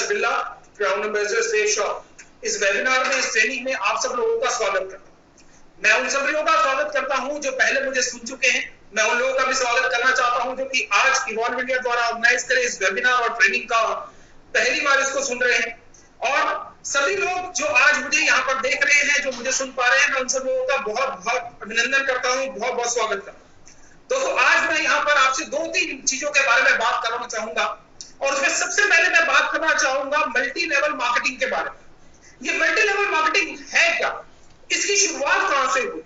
पंकज बिल्ला, brand ambassador safe shop. इस webinar में, इस ट्रेनिंग में आप सब लोगों का स्वागत करता हूं। मैं उन सब लोगों का स्वागत करता हूं जो पहले मुझे सुन चुके हैं। मैं उन लोगों का भी स्वागत करना चाहता हूं जो कि आज इवॉल्व इंडिया द्वारा ऑर्गेनाइज करे इस वेबिनार और ट्रेनिंग का पहली बार इसको सुन रहे हैं। और सभी लोग जो आज मुझे यहाँ पर देख रहे हैं, जो मुझे सुन पा रहे हैं, मैं उन सब लोगों का बहुत बहुत अभिनंदन करता हूँ, बहुत बहुत स्वागत करता हूँ। दोस्तों, आज मैं यहाँ पर आपसे 2-3 चीजों के बारे में बात करना चाहूंगा और उसमें सबसे पहले मैं बात करना चाहूंगा मल्टी लेवल मार्केटिंग के बारे में। ये मल्टी लेवल मार्केटिंग है क्या, इसकी शुरुआत कहां से हुई?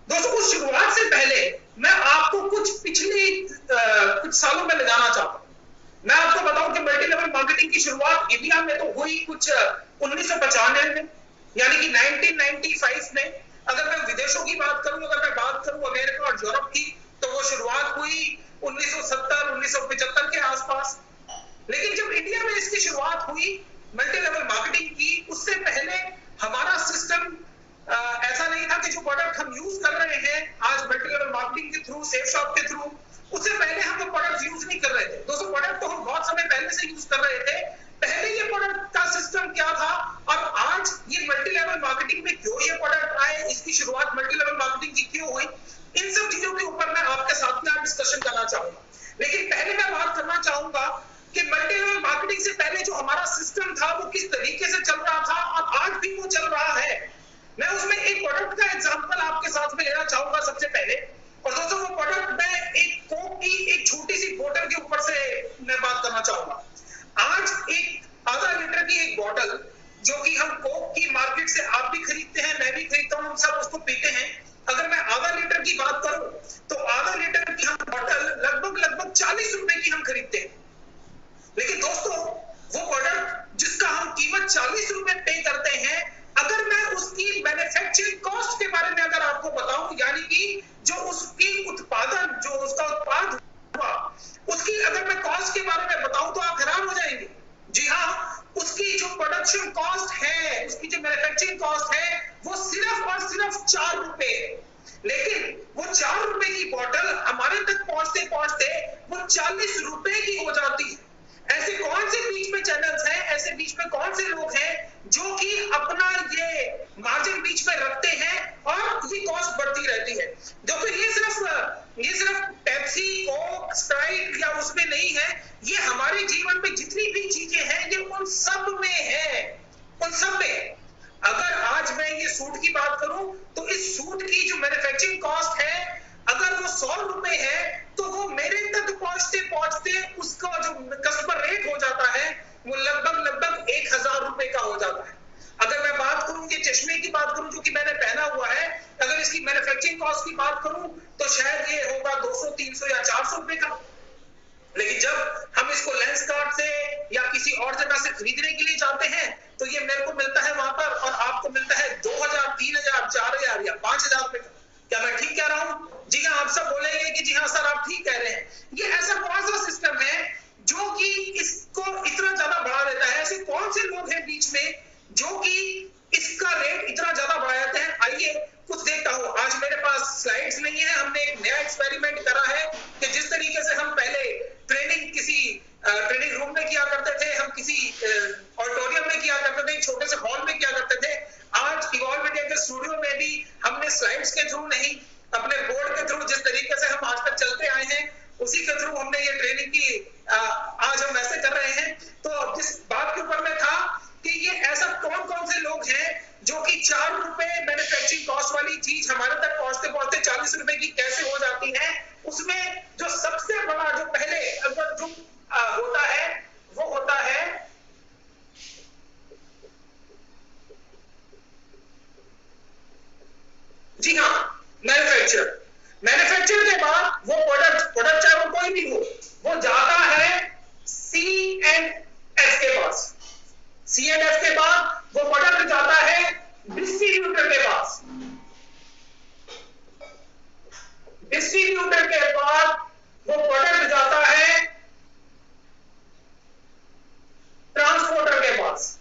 दोस्तों, उस शुरुआत से पहले मैं आपको कुछ पिछले कुछ सालों में ले जाना चाहता हूं। मैं आपको बताऊं कि मल्टी लेवल मार्केटिंग की शुरुआत इंडिया में तो हुई कुछ 1995 में, यानी कि 1995 में। अगर मैं विदेशों की बात करूं, अगर मैं बात करूं अमेरिका और यूरोप की, तो वो शुरुआत हुई 1970-1975 के आसपास। लेकिन जब इंडिया में इसकी शुरुआत हुई मल्टी लेवल मार्केटिंग की, उससे पहले हमारा सिस्टम ऐसा नहीं था कि जो प्रोडक्ट हम यूज कर रहे हैं आज मल्टी लेवल मार्केटिंग के थ्रू, सेफ शॉप के थ्रू, उससे पहले हम वो प्रोडक्ट यूज नहीं कर रहे थे। दोस्तों, प्रोडक्ट तो हम बहुत समय पहले से यूज कर रहे थे। पहले ये प्रोडक्ट का सिस्टम क्या था और आज ये मल्टी लेवल मार्केटिंग में क्यों ये प्रोडक्ट आए, इसकी शुरुआत मल्टी लेवल मार्केटिंग की क्यों हुई, इन सब चीजों के ऊपर मैं आपके साथ में डिस्कशन करना चाहूंगा। लेकिन पहले मैं बात करना चाहूंगा कि मल्टी लेवल मार्केटिंग से पहले जो हमारा सिस्टम था वो किस तरीके से चल रहा था और आज भी वो चल रहा है। मैं उसमें एक प्रोडक्ट का एग्जांपल आपके साथ में लेना चाहूंगा सबसे पहले। और दोस्तों, वो प्रोडक्ट मैं एक कोक की एक छोटी सी बोतल के ऊपर से मैं बात करना चाहूंगा। आज एक आधा लीटर की एक बोतल जो कि हम कोक की मार्केट से आप भी खरीदते हैं, मैं भी खरीदता हूं, हम सब उसको पीते हैं। अगर मैं आधा लीटर की बात करूं तो आधा लीटर की हम बोतल लगभग 40 रुपए की हम खरीदते हैं। लेकिन दोस्तों, वो प्रोडक्ट जिसका हम कीमत 40 रुपए पे करते हैं, अगर मैं उसकी मैन्युफैक्चरिंग कॉस्ट के बारे में अगर आपको बताऊं, यानी कि जो उसकी उत्पादन, जो उसका उत्पाद हुआ, उसकी अगर मैं कॉस्ट के बारे में बताऊं तो आप हैरान हो जाएंगे। जी हाँ, उसकी जो प्रोडक्शन कॉस्ट है, उसकी जो मैन्युफैक्चरिंग कॉस्ट है, वो सिर्फ और सिर्फ 4 रुपए है। लेकिन वो 4 रुपए की बोतल हमारे तक पहुंचते पहुंचते वो 40 रुपए की हो जाती है। ऐसे कौन से बीच में चैनल्स हैं, ऐसे बीच में कौन से लोग हैं जो कि अपना ये मार्जिन बीच में रखते हैं और ये कॉस्ट बढ़ती रहती है। देखो, ये सिर्फ पेप्सी, कोक, स्प्राइट या उसमें नहीं है, ये हमारे जीवन में जितनी भी चीजें हैं ये उन सब में है, उन सब में। अगर आज मैं ये सूट की बात करूं तो इस सूट की जो मैन्युफैक्चरिंग कॉस्ट है, अगर वो 100 रुपए है तो वो मेरे तक पहुंचते पहुंचते उसका जो कस्टमर रेट हो जाता है वो लगभग 1000 रुपए का हो जाता है। अगर मैं बात करूं ये चश्मे की बात करूं जो कि मैंने पहना हुआ है, अगर इसकी मैन्युफैक्चरिंग कॉस्ट की बात करूं तो शायद ये होगा 200, 300 या 400 रुपए का। लेकिन जब हम इसको लेंस कार्ड से या किसी और जगह से खरीदने के लिए जाते हैं तो ये मेरे को मिलता है वहां पर और आपको मिलता है 2000, 3000, 4000 या 5000 रुपए का। क्या मैं ठीक कह रहा हूं? जी हाँ, आप सब बोलेंगे कि जी हाँ सर, आप ठीक कह रहे हैं। ये ऐसा कौन सा सिस्टम है जो कि इसको इतना ज्यादा बढ़ा देता है? ऐसे कौन से लोग हैं बीच में जो कि इसका रेट इतना ज्यादा बढ़ा देते हैं? आइए कुछ देखता हूं। आज मेरे पास स्लाइड्स नहीं है। हमने एक नया एक्सपेरिमेंट करा है कि जिस तरीके से हम पहले ट्रेनिंग किसी ट्रेनिंग रूम में किया करते थे, हम किसी ऑडिटोरियम में किया करते थे, छोटे से हॉल में किया करते थे, आज इवॉल्व इंडिया के स्टूडियो में भी हमने स्लाइड्स के थ्रू नहीं, अपने बोर्ड के थ्रू, जिस तरीके से हम आज तक चलते आए हैं उसी के थ्रू हमने ये ट्रेनिंग की। आज हम वैसे कर रहे हैं। तो जिस बात के ऊपर में था कि ये ऐसा कौन कौन से लोग हैं जो कि 4 रुपए मैन्युफैक्चरिंग कॉस्ट वाली चीज हमारे तक पहुंचते पहुंचते 40 रुपए की कैसे हो जाती है। उसमें जो सबसे बड़ा, जो पहले अगर जो होता है वो होता है जी हाँ मैन्युफैक्चर के बाद वो प्रोडक्ट चाहे वो कोई भी हो, वो जाता है C&F के पास। C&F के बाद वो प्रोडक्ट जाता है डिस्ट्रीब्यूटर के पास। डिस्ट्रीब्यूटर के बाद वो प्रोडक्ट जाता है ट्रांसपोर्टर के पास।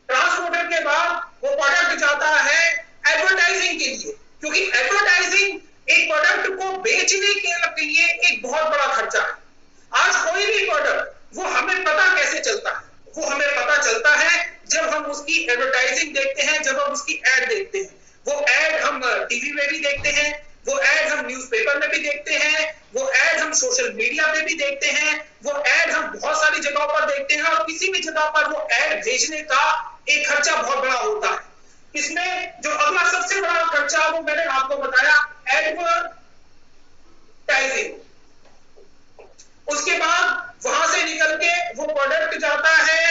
ट्रांसपोर्टर के बाद वो प्रोडक्ट जाता है एडवर्टाइजिंग के लिए, क्योंकि एडवर्टाइजिंग एक प्रोडक्ट को बेचने के लिए एक बहुत बड़ा खर्चा है। आज कोई कोई भी प्रोडक्ट, वो हमें पता कैसे चलता है? वो हमें पता चलता है जब हम उसकी एडवर्टाइजिंग देखते हैं, जब हम उसकी एड देखते हैं। वो एड हम टीवी में भी देखते हैं, वो एड हम न्यूज़पेपर में भी देखते हैं, वो एड हम सोशल मीडिया पे भी देखते हैं, वो एड हम बहुत सारी जगहों पर देखते हैं, और किसी भी जगह पर वो एड भेजने का एक खर्चा बहुत बड़ा होता है। इसमें जो अगला सबसे बड़ा खर्चा वो मैंने आपको बताया, एडवर्टाइजिंग। उसके बाद वहां से निकल के वो प्रोडक्ट जाता है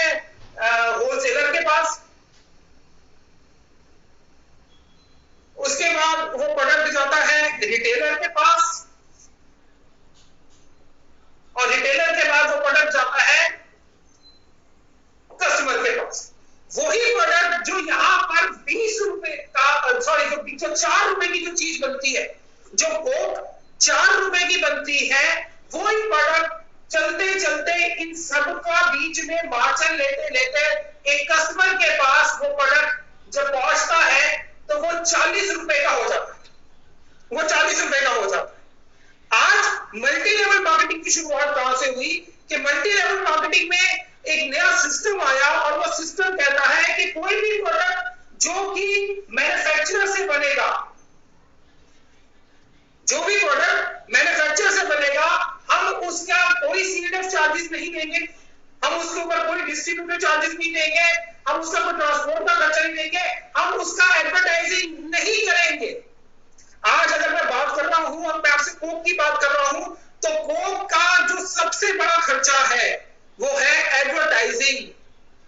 होलसेलर के पास, उसके बाद वो प्रोडक्ट जाता है रिटेलर के पास, और रिटेलर के बाद वो प्रोडक्ट जाता है कस्टमर के पास। वही प्रोडक्ट जो यहाँ पर 20 रुपए का, सॉरी, जो 4 रुपए की जो चीज बनती है, जो कोक 4 रुपए की बनती है, वही प्रोडक्ट चलते चलते इन सबका बीच में मार्जिन लेते लेते एक कस्टमर के पास वो प्रोडक्ट जब पहुंचता है तो वो 40 रुपए का हो जाता है। वो 40 रुपए का हो जाता है। आज मल्टी लेवल मार्केटिंग की शुरुआत कहां से हुई कि मल्टी लेवल मार्केटिंग में एक नया सिस्टम आया, और वो सिस्टम कहता है कि कोई भी प्रोडक्ट जो कि मैन्युफैक्चरर से बनेगा, जो भी प्रोडक्ट मैन्युफैक्चरर से बनेगा, हम उसका कोई सीएडएफ चार्जेस नहीं देंगे, हम उसके ऊपर कोई डिस्ट्रीब्यूटर चार्जेस नहीं देंगे, हम उसका कोई ट्रांसपोर्ट का खर्चा नहीं देंगे, हम उसका एडवर्टाइजिंग नहीं करेंगे। आज अगर मैं बात कर रहा हूं, और मैं आपसे कोक की बात कर रहा हूं, तो कोक का जो सबसे बड़ा खर्चा है वो है एडवर्टाइजिंग।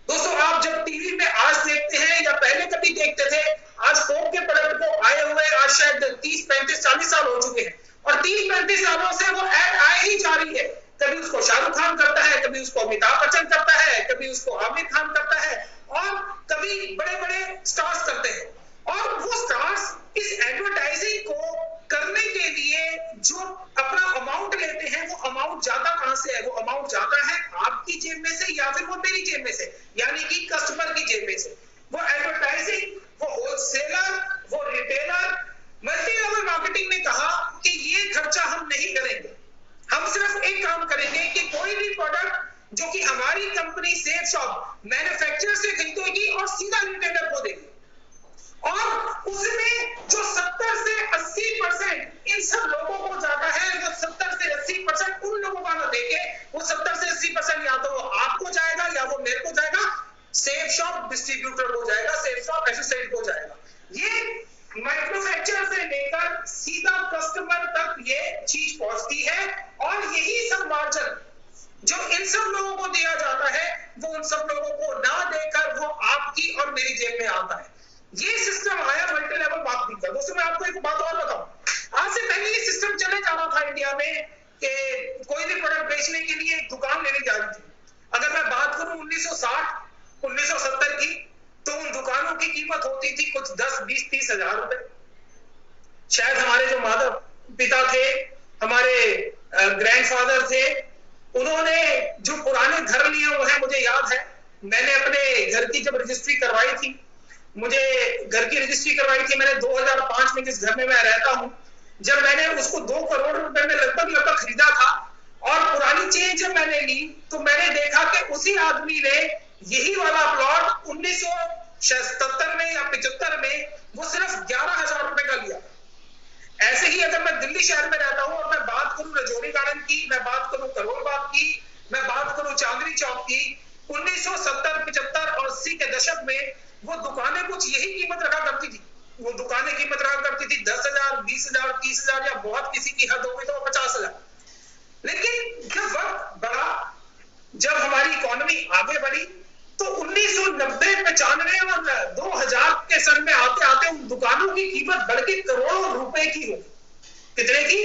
दोस्तों, आप जब टीवी में आज देखते हैं या पहले कभी देखते थे, आज कोक के प्रोडक्ट को आए हुए आज शायद 30, 35, 40 साल हो चुके हैं, और 30-35 सालों से वो ऐड आए ही जा रही है। कभी उसको शाहरुख खान करता है, कभी उसको अमिताभ बच्चन करता है, कभी उसको आमिर खान करता है, और कभी बड़े बड़े स्टार्स करते हैं। और वो स्टार्स इस एडवर्टाइजिंग को करने के लिए जो अपना अमाउंट लेते हैं, वो अमाउंट जाता कहां से है? वो अमाउंट जाता है आपकी जेब में से, या फिर वो मेरी जेब में से, यानी कि कस्टमर की जेब में से। वो एडवर्टाइजिंग, वो होलसेलर, वो रिटेलर, मल्टी लेवल मार्केटिंग ने कहा कि ये खर्चा हम नहीं करेंगे, हम सिर्फ एक काम करेंगे कि कोई भी प्रोडक्ट जो कि हमारी कंपनी सेफ शॉप मैन्युफैक्चरर से खरीदेगी और सीधा रिटेलर को देगी, और उसमें जो 70 से 80% इन सब लोगों को जाता है, जो 70 से 80% उन लोगों को ना देके, वो 70 से 80% या तो आपको जाएगा या वो मेरे को जाएगा, सेफ शॉप डिस्ट्रीब्यूटर को जाएगा, सेफ शॉप एसोसिएट को जाएगा। ये मैन्युफैक्चरर से लेकर सीधा कस्टमर तक ये चीज पहुंचती है, और यही सब मार्जिन जो इन सब लोगों को दिया जाता है, वो उन सब लोगों को ना देकर वो आपकी और मेरी जेब में आता है। ये सिस्टम आया मल्टी लेवल मार्केटिंग का। दोस्तों, मैं आपको एक बात और बताऊं, आज से पहले ये सिस्टम चले जा रहा था इंडिया में कि कोई भी प्रोडक्ट बेचने के लिए एक दुकान लेनी जा रही थी। अगर मैं बात करूं 1960, 1970 की, तो उन दुकानों की कीमत होती थी कुछ 10, 20, 30 हजार रुपए। शायद हमारे जो माता पिता थे, हमारे ग्रैंडफादर थे, उन्होंने जो पुराने घर लिए हुए हैं, मुझे याद है मैंने अपने घर की जब रजिस्ट्री करवाई थी, मुझे घर की रजिस्ट्री करवाई थी मैंने 2005 में, जिस घर में मैं रहता हूं, जब मैंने उसको 2 करोड़ रुपए में लगभग खरीदा था, और पुरानी चेंज जब मैंने ली तो मैंने देखा कि उसी आदमी ने यही वाला प्लॉट 1977 में या 75 में वो सिर्फ 11,000 रुपए का लिया। ऐसे ही अगर मैं दिल्ली शहर में रहता हूं और मैं बात करूं रजौरी गार्डन की, मैं बात करूं करोल बाग की, मैं बात करूं चांदनी चौक की, 1970, 75 और 80 के दशक में वो दुकानें कुछ यही कीमत रखा करती थी। वो दुकानें कीमत रखा करती थी 10,000, 20,000, 30,000, या बहुत किसी की हद हो गई तो 50,000। लेकिन जब वक्त बढ़ा, जब हमारी इकोनॉमी आगे बढ़ी, तो 1990, 95 और 2000 के सन में आते आते उन दुकानों की कीमत बढ़ के करोड़ों रुपए की हो। कितने की?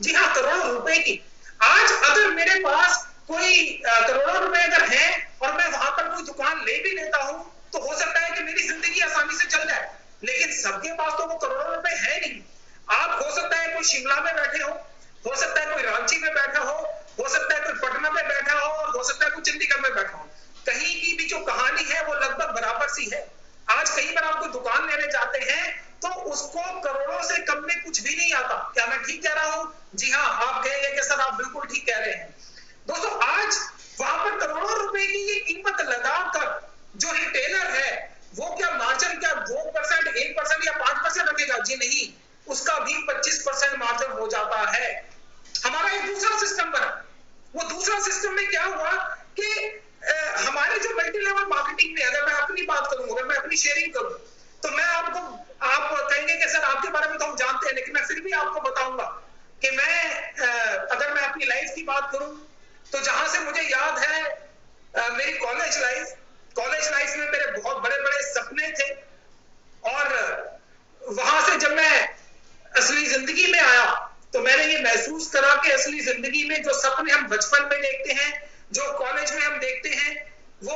जी हाँ, करोड़ों रुपए की। आज अगर मेरे पास कोई करोड़ों रुपए अगर है और मैं वहां पर कोई दुकान ले भी लेता हूं, तो हो सकता है कि मेरी जिंदगी आसानी से चल जाए, लेकिन सबके पास तो वो करोड़ों रुपए है नहीं। आप हो सकता है कोई शिमला में बैठे हो सकता है कोई रांची में बैठा हो सकता है कोई पटना में बैठा हो, और हो सकता है कोई चंडीगढ़ में बैठा हो। कहीं की भी जो कहानी है वो लगभग बराबर सी है। आज कहीं पर आप कोई दुकान लेने जाते हैं तो उसको करोड़ों से कम में कुछ भी नहीं आता। क्या मैं ठीक कह रहा हूं? जी हाँ, आप कहेंगे कि सर आप बिल्कुल ठीक कह रहे हैं। दोस्तों, आज बात करूं तो जहां से मुझे याद है मेरी कॉलेज लाइफ में मेरे बहुत बड़े बड़े सपने थे, और वहां से जब मैं असली जिंदगी में आया तो मैंने ये महसूस करा कि असली जिंदगी में जो सपने हम बचपन में देखते हैं, जो कॉलेज में हम देखते हैं, वो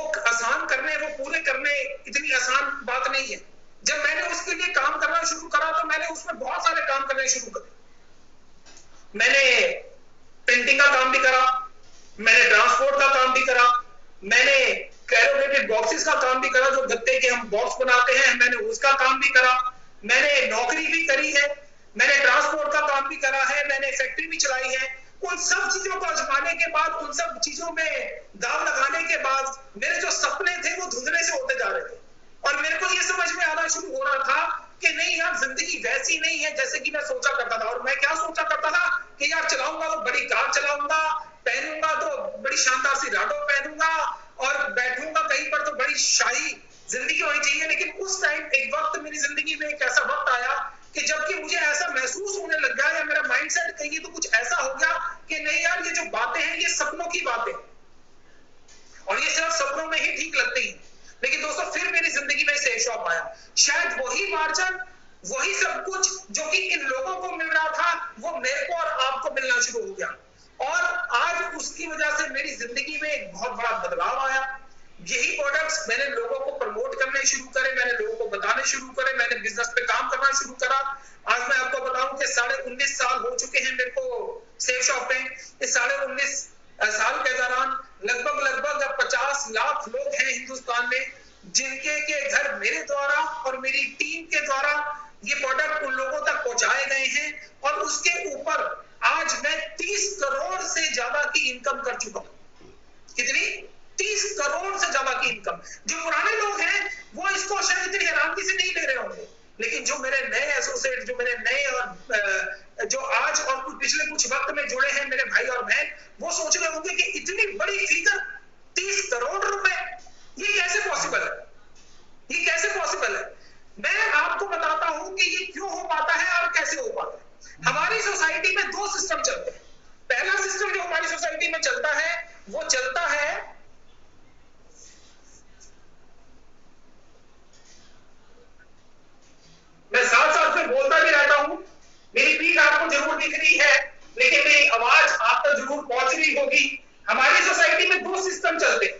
पूरे करने इतनी आसान बात नहीं है। जब मैंने उसके लिए काम करना शुरू करा तो मैंने उसमें बहुत सारे काम करने शुरू करे। मैंने प्रिंटिंग का काम भी करा, मैंने ट्रांसपोर्ट का काम भी करा, मैंने कैरोगेटेड बॉक्सेस का काम भी करा, जो गत्ते के हम बॉक्स बनाते हैं, मैंने उसका काम भी करा, मैंने नौकरी भी करी है, मैंने ट्रांसपोर्ट का काम भी करा है, मैंने फैक्ट्री भी चलाई है। उन सब चीजों को आजमाने के बाद, उन सब चीजों में दाव लगाने के बाद मेरे जो सपने थे वो धुंधले से होते जा रहे थे, और मेरे को ये समझ में आना शुरू हो रहा था कि नहीं यार, जिंदगी वैसी नहीं है जैसे कि मैं सोचा करता था। और मैं क्या सोचा करता था कि यार चलाऊंगा तो बड़ी कार चलाऊंगा, पहनूंगा तो बड़ी शानदार सी राडो पहनूंगा, और बैठूंगा कहीं पर तो बड़ी शाही जिंदगी होनी चाहिए। लेकिन उस टाइम एक वक्त मेरी जिंदगी में एक ऐसा वक्त आया कि जबकि मुझे ऐसा महसूस होने लग गया, या मेरा माइंडसेट कहिए तो कुछ ऐसा हो गया कि नहीं यार, ये जो बातें हैं ये सपनों की बातें, और ये सिर्फ सपनों में ही ठीक लगती हैं। लेकिन दोस्तों फिर मेरी जिंदगी में सेफ शॉप आया। शायद वही मार्जिन, वही सब कुछ जो कि इन लोगों को मिल रहा था, वो मेरे को और आपको मिलना शुरू हो गया, और आज उसकी वजह से मेरी जिंदगी में एक बहुत बड़ा बदलाव आया। यही प्रोडक्ट्स मैंने लोगों को प्रमोट करने शुरू करे, मैंने लोगों को बताने शुरू करे, मैंने बिजनेस पे काम करना शुरू करा। आज मैं आपको बताऊं कि 19.5 साल हो चुके हैं मेरे को सेफ शॉप पे। इस 19.5 साल के दौरान लगभग 50 लाख लोग हैं हिंदुस्तान में, जिनके के घर मेरे द्वारा और मेरी टीम के द्वारा ये प्रोडक्ट उन लोगों तक पहुंचाए गए हैं, और उसके ऊपर आज मैं 30 करोड़ से ज्यादा की इनकम कर चुका हूं। कितनी? 30 करोड़ से ज्यादा की इनकम। जो पुराने लोग हैं वो इसको शायद इतनी हैरानी से नहीं ले रहे होंगे, लेकिन जो मेरे नए एसोसिएट, जो मेरे नए और जो आज और पिछले कुछ वक्त में जुड़े हैं मेरे भाई और बहन, वो सोच रहे होंगे कि इतनी बड़ी फिगर 30 करोड़ रुपए, ये कैसे पॉसिबल है, ये कैसे पॉसिबल है। मैं आपको बताता हूं कि ये क्यों हो पाता है और कैसे हो पाता है। हमारी सोसाइटी में 2 सिस्टम चलते हैं। पहला सिस्टम जो हमारी सोसाइटी में चलता है वो चलता है, मैं साथ से बोलता भी रहता हूं, मेरी पीठ आपको जरूर दिख रही है लेकिन मेरी आवाज आप तक जरूर पहुंच रही होगी। हमारी सोसाइटी में 2 सिस्टम चलते हैं।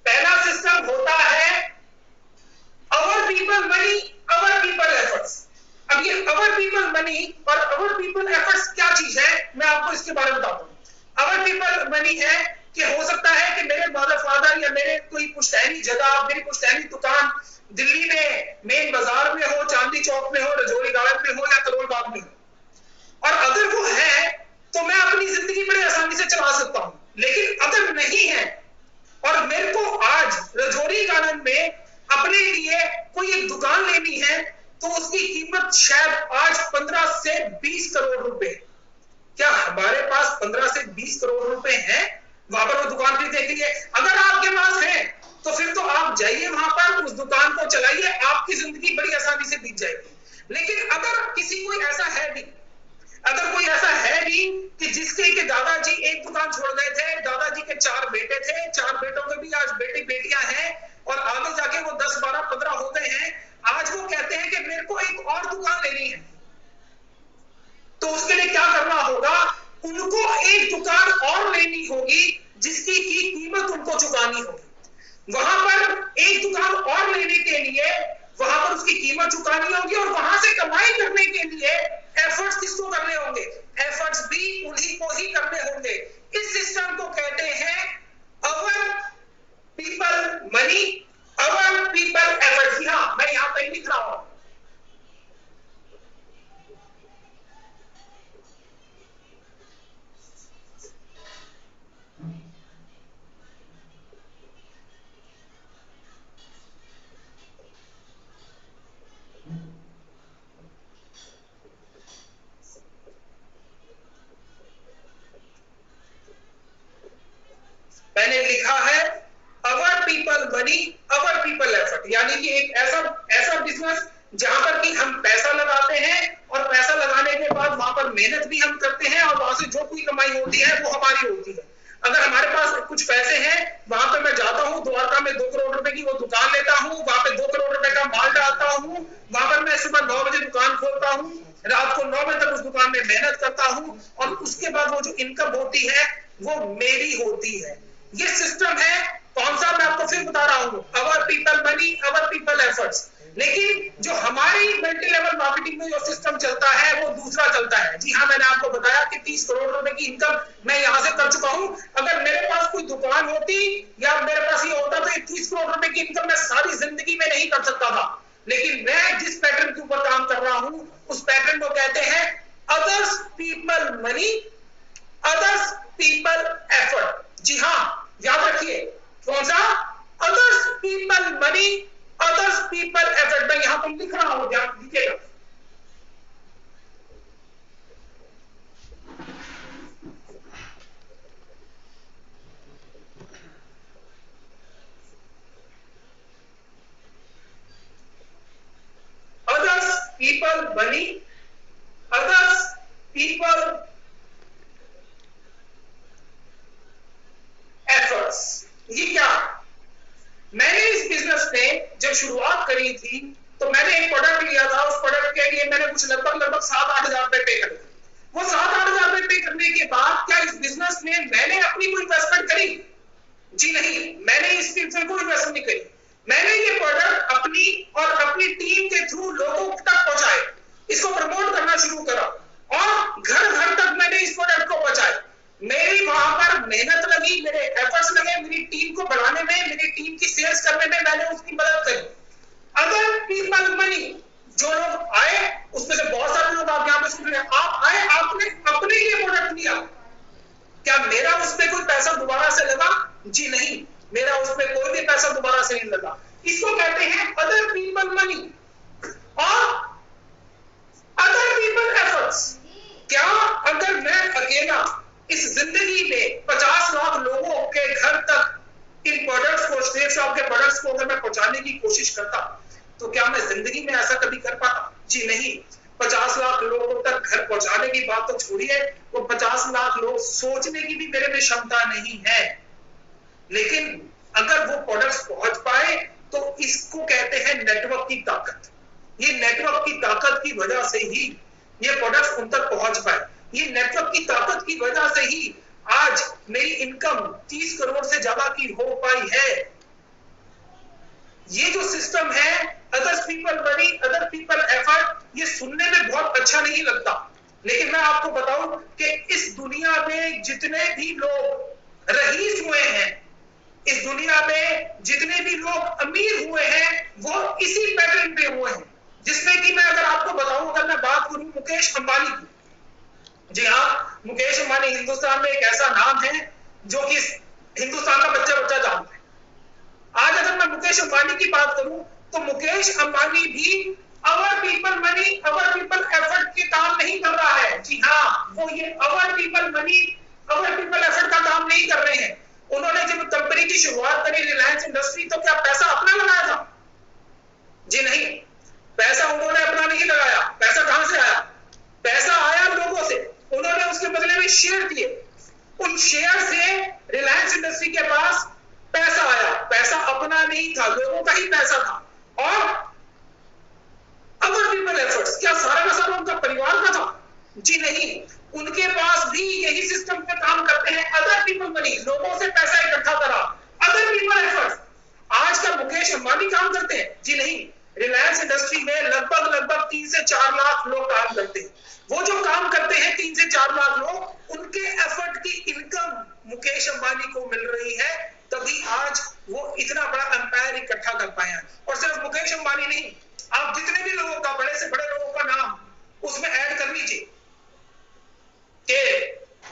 पहला सिस्टम होता है अवर पीपल मनी, अवर पीपल एफर्ट्स। अब ये अवर पीपल मनी और अवर पीपल एफर्ट्स क्या चीज है, मैं आपको इसके बारे में बताता हूं। अवर पीपल मनी है कि हो सकता है कि मेरे मदर फादर या मेरे कोई पुश्तैनी जगह, मेरी पुश्तैनी दुकान दिल्ली में मेन बाजार में हो, चांदनी चौक में हो, रजौरी गार्डन में हो या करोल बाग में हो, और अगर वो है तो मैं अपनी जिंदगी बड़े आसानी से चला सकता हूं। लेकिन अगर नहीं है और मेरे को आज रजौरी गार्डन में अपने लिए कोई एक दुकान लेनी है तो उसकी कीमत शायद आज 15 से 20 करोड़ रुपए। क्या हमारे पास 15 से 20 करोड़ रुपए हैं वहां पर वो दुकान खरीदने के लिए? अगर आपके पास है तो फिर तो आप जाइए वहां पर, उस दुकान को चलाइए, आपकी जिंदगी बड़ी आसानी से बीत जाएगी। लेकिन अगर किसी कोई ऐसा है भी, अगर कोई ऐसा है भी कि जिसके के दादाजी एक दुकान छोड़ गए थे, दादाजी के 4 बेटे थे, 4 बेटों के भी आज बेटी बेटियां हैं और आगे जाके वो 10, 12, 15 हो गए हैं, आज वो कहते हैं कि मेरे को एक और दुकान लेनी है, तो उसके लिए क्या करना होगा? उनको एक दुकान और लेनी होगी जिसकी की कीमत उनको चुकानी होगी। वहां पर एक दुकान और लेने के लिए वहां पर उसकी कीमत चुकानी होगी, और वहां से कमाई करने के लिए एफर्ट्स किसको करने होंगे? एफर्ट्स भी उन्हीं को ही करने होंगे। इस सिस्टम को कहते हैं अवर पीपल मनी, अवर पीपल एफर्ट्स। हाँ, मैं यहां पे लिख रहा हूं। मैंने लिखा है अवर पीपल मनी, अवर पीपल एफर्ट, यानी कि एक ऐसा बिजनेस जहां पर कि हम पैसा लगाते हैं और पैसा लगाने के बाद वहां पर मेहनत भी हम करते हैं और वहां से जो कोई कमाई होती है वो हमारी होती है। अगर हमारे पास कुछ पैसे हैं, वहां पे मैं जाता हूँ, द्वारका में 2 करोड़ रुपए की वो दुकान लेता हूँ, वहां पे 2 करोड़ रुपए का माल डालता हूँ, वहां पर मैं सुबह 9 बजे दुकान खोलता हूँ, रात को 9 बजे तक उस दुकान में मेहनत करता हूँ, और उसके बाद वो जो इनकम होती है वो मेरी होती है। ये सिस्टम है कौन सा, मैं आपको फिर बता रहा हूँ, अवर पीपल मनी, अवर पीपल एफर्ट्स। लेकिन जो हमारी मल्टी लेवल मार्केटिंग में जो सिस्टम चलता है वो दूसरा चलता है। जी हाँ, मैंने आपको बताया कि 30 करोड़ रुपए की इनकम मैं यहां से कर चुका हूं। अगर मेरे पास कोई दुकान होती या मेरे पास ये होता तो ये 30 करोड़ रुपए की इनकम मैं सारी जिंदगी में नहीं कर सकता था। लेकिन मैं जिस पैटर्न के ऊपर काम कर रहा हूं उस पैटर्न को कहते हैं others people money, others people effort. जी हाँ, याद रखिए कौन सा, others people money, others people effort. मैं यहां पर लिख रहा हूं, ध्यान दीजिएगा। others people money, others people efforts। ये क्या, मैंने इस बिजनेस में जब शुरुआत करी थी तो मैंने एक प्रोडक्ट लिया था, उस प्रोडक्ट के लिए मैंने कुछ लगभग 7-8 हजार रुपए पे करे। वो 7-8 हजार रुपए पे करने के बाद क्या इस बिजनेस में मैंने अपनी कोई इन्वेस्टमेंट करी? जी नहीं, मैंने इस बिजनेस में कोई इन्वेस्टमेंट नहीं करी। मैंने ये प्रोडक्ट अपनी और अपनी टीम के थ्रू लोगों तक पहुंचाए, इसको प्रमोट करना शुरू करा और घर घर तक मैंने इस प्रोडक्ट को पहुंचाया। मेरी वहां पर मेहनत लगी, मेरे एफर्ट्स लगे, मेरी टीम को बढ़ाने में, मेरी टीम की सेल्स करने में मैंने उसकी मदद करी। अदर पीपल मनी, जो लोग आए उसमें से बहुत सारे लोग आप यहाँ पे सुन रहे हैं, आप आए, आपने अपने लिए प्रोडक्ट लिया, क्या मेरा उसमें कोई पैसा दोबारा से लगा? जी नहीं, मेरा उसमें कोई भी पैसा दोबारा से नहीं लगा। इसको कहते हैं अदर पीपल मनी और अदर पीपल एफर्ट्स। क्या अगर मैं अकेला इस जिंदगी में 50 लाख लोगों के घर तक इन प्रोडक्ट्स को, स्टेट शॉप के प्रोडक्ट्स को अगर मैं पहुंचाने की कोशिश करता तो क्या मैं जिंदगी में ऐसा कभी कर पाता? जी नहीं। 50 लाख लोगों तक घर पहुंचाने की बात तो छोड़िए, वो 50 लाख लोग सोचने की भी मेरे में क्षमता नहीं है। लेकिन अगर वो प्रोडक्ट्स पहुंच पाए तो इसको कहते हैं नेटवर्क की ताकत। ये नेटवर्क की ताकत की वजह से ही ये प्रोडक्ट्स उन तक पहुंच पाए। ये नेटवर्क की ताकत की वजह से ही आज मेरी इनकम 30 करोड़ से ज्यादा की हो पाई है। ये जो सिस्टम है other people money, other people effort, ये सुनने में बहुत अच्छा नहीं लगता, लेकिन मैं आपको बताऊं कि इस दुनिया में जितने भी लोग रईस हुए हैं, इस दुनिया में जितने भी लोग अमीर हुए हैं वो इसी पैटर्न पे हुए हैं। जिसमें कि मैं अगर आपको बताऊं, अगर मैं बात करूं मुकेश अंबानी की, जी हाँ, मुकेश अंबानी हिंदुस्तान में एक ऐसा नाम है जो कि हिंदुस्तान का बच्चा बच्चा जानता है। आज अगर मैं मुकेश अंबानी की बात करूं तो मुकेश अंबानी भी अवर पीपल मनी, अवर पीपल एफर्ट के काम नहीं कर रहा है। जी हाँ, वो ये अवर पीपल मनी, अवर पीपल एफर्ट का काम नहीं कर रहे हैं। उन्होंने जब कंपनी की शुरुआत करी रिलायंस इंडस्ट्री, तो क्या पैसा अपना लगाया था? जी नहीं, पैसा उन्होंने अपना नहीं लगाया। पैसा कहां से आया? पैसा आया लोगों से। उन्होंने उसके बदले में शेयर दिए, उन शेयर से रिलायंस इंडस्ट्री के पास पैसा आया। पैसा अपना नहीं था, लोगों का ही पैसा था। और अदर पीपल एफर्ट्स, क्या सारा का सारा उनका परिवार का था? जी नहीं, उनके पास भी यही सिस्टम पे काम करते हैं। अदर पीपल मनी, लोगों से पैसा इकट्ठा करा। अदर पीपल एफर्ट्स, आज का मुकेश अंबानी काम करते हैं? जी नहीं, रिलायंस इंडस्ट्री में लगभग 3 से 4 लाख लोग काम करते हैं। वो जो काम करते हैं 3 से 4 लाख लोग, उनके एफर्ट की इनकम मुकेश अंबानी को मिल रही है, तभी आज वो इतना बड़ा एम्पायर इकट्ठा कर पाए हैं। और सिर्फ मुकेश अंबानी नहीं, आप जितने भी लोगों का, बड़े से बड़े लोगों का नाम उसमें ऐड कर लीजिए कि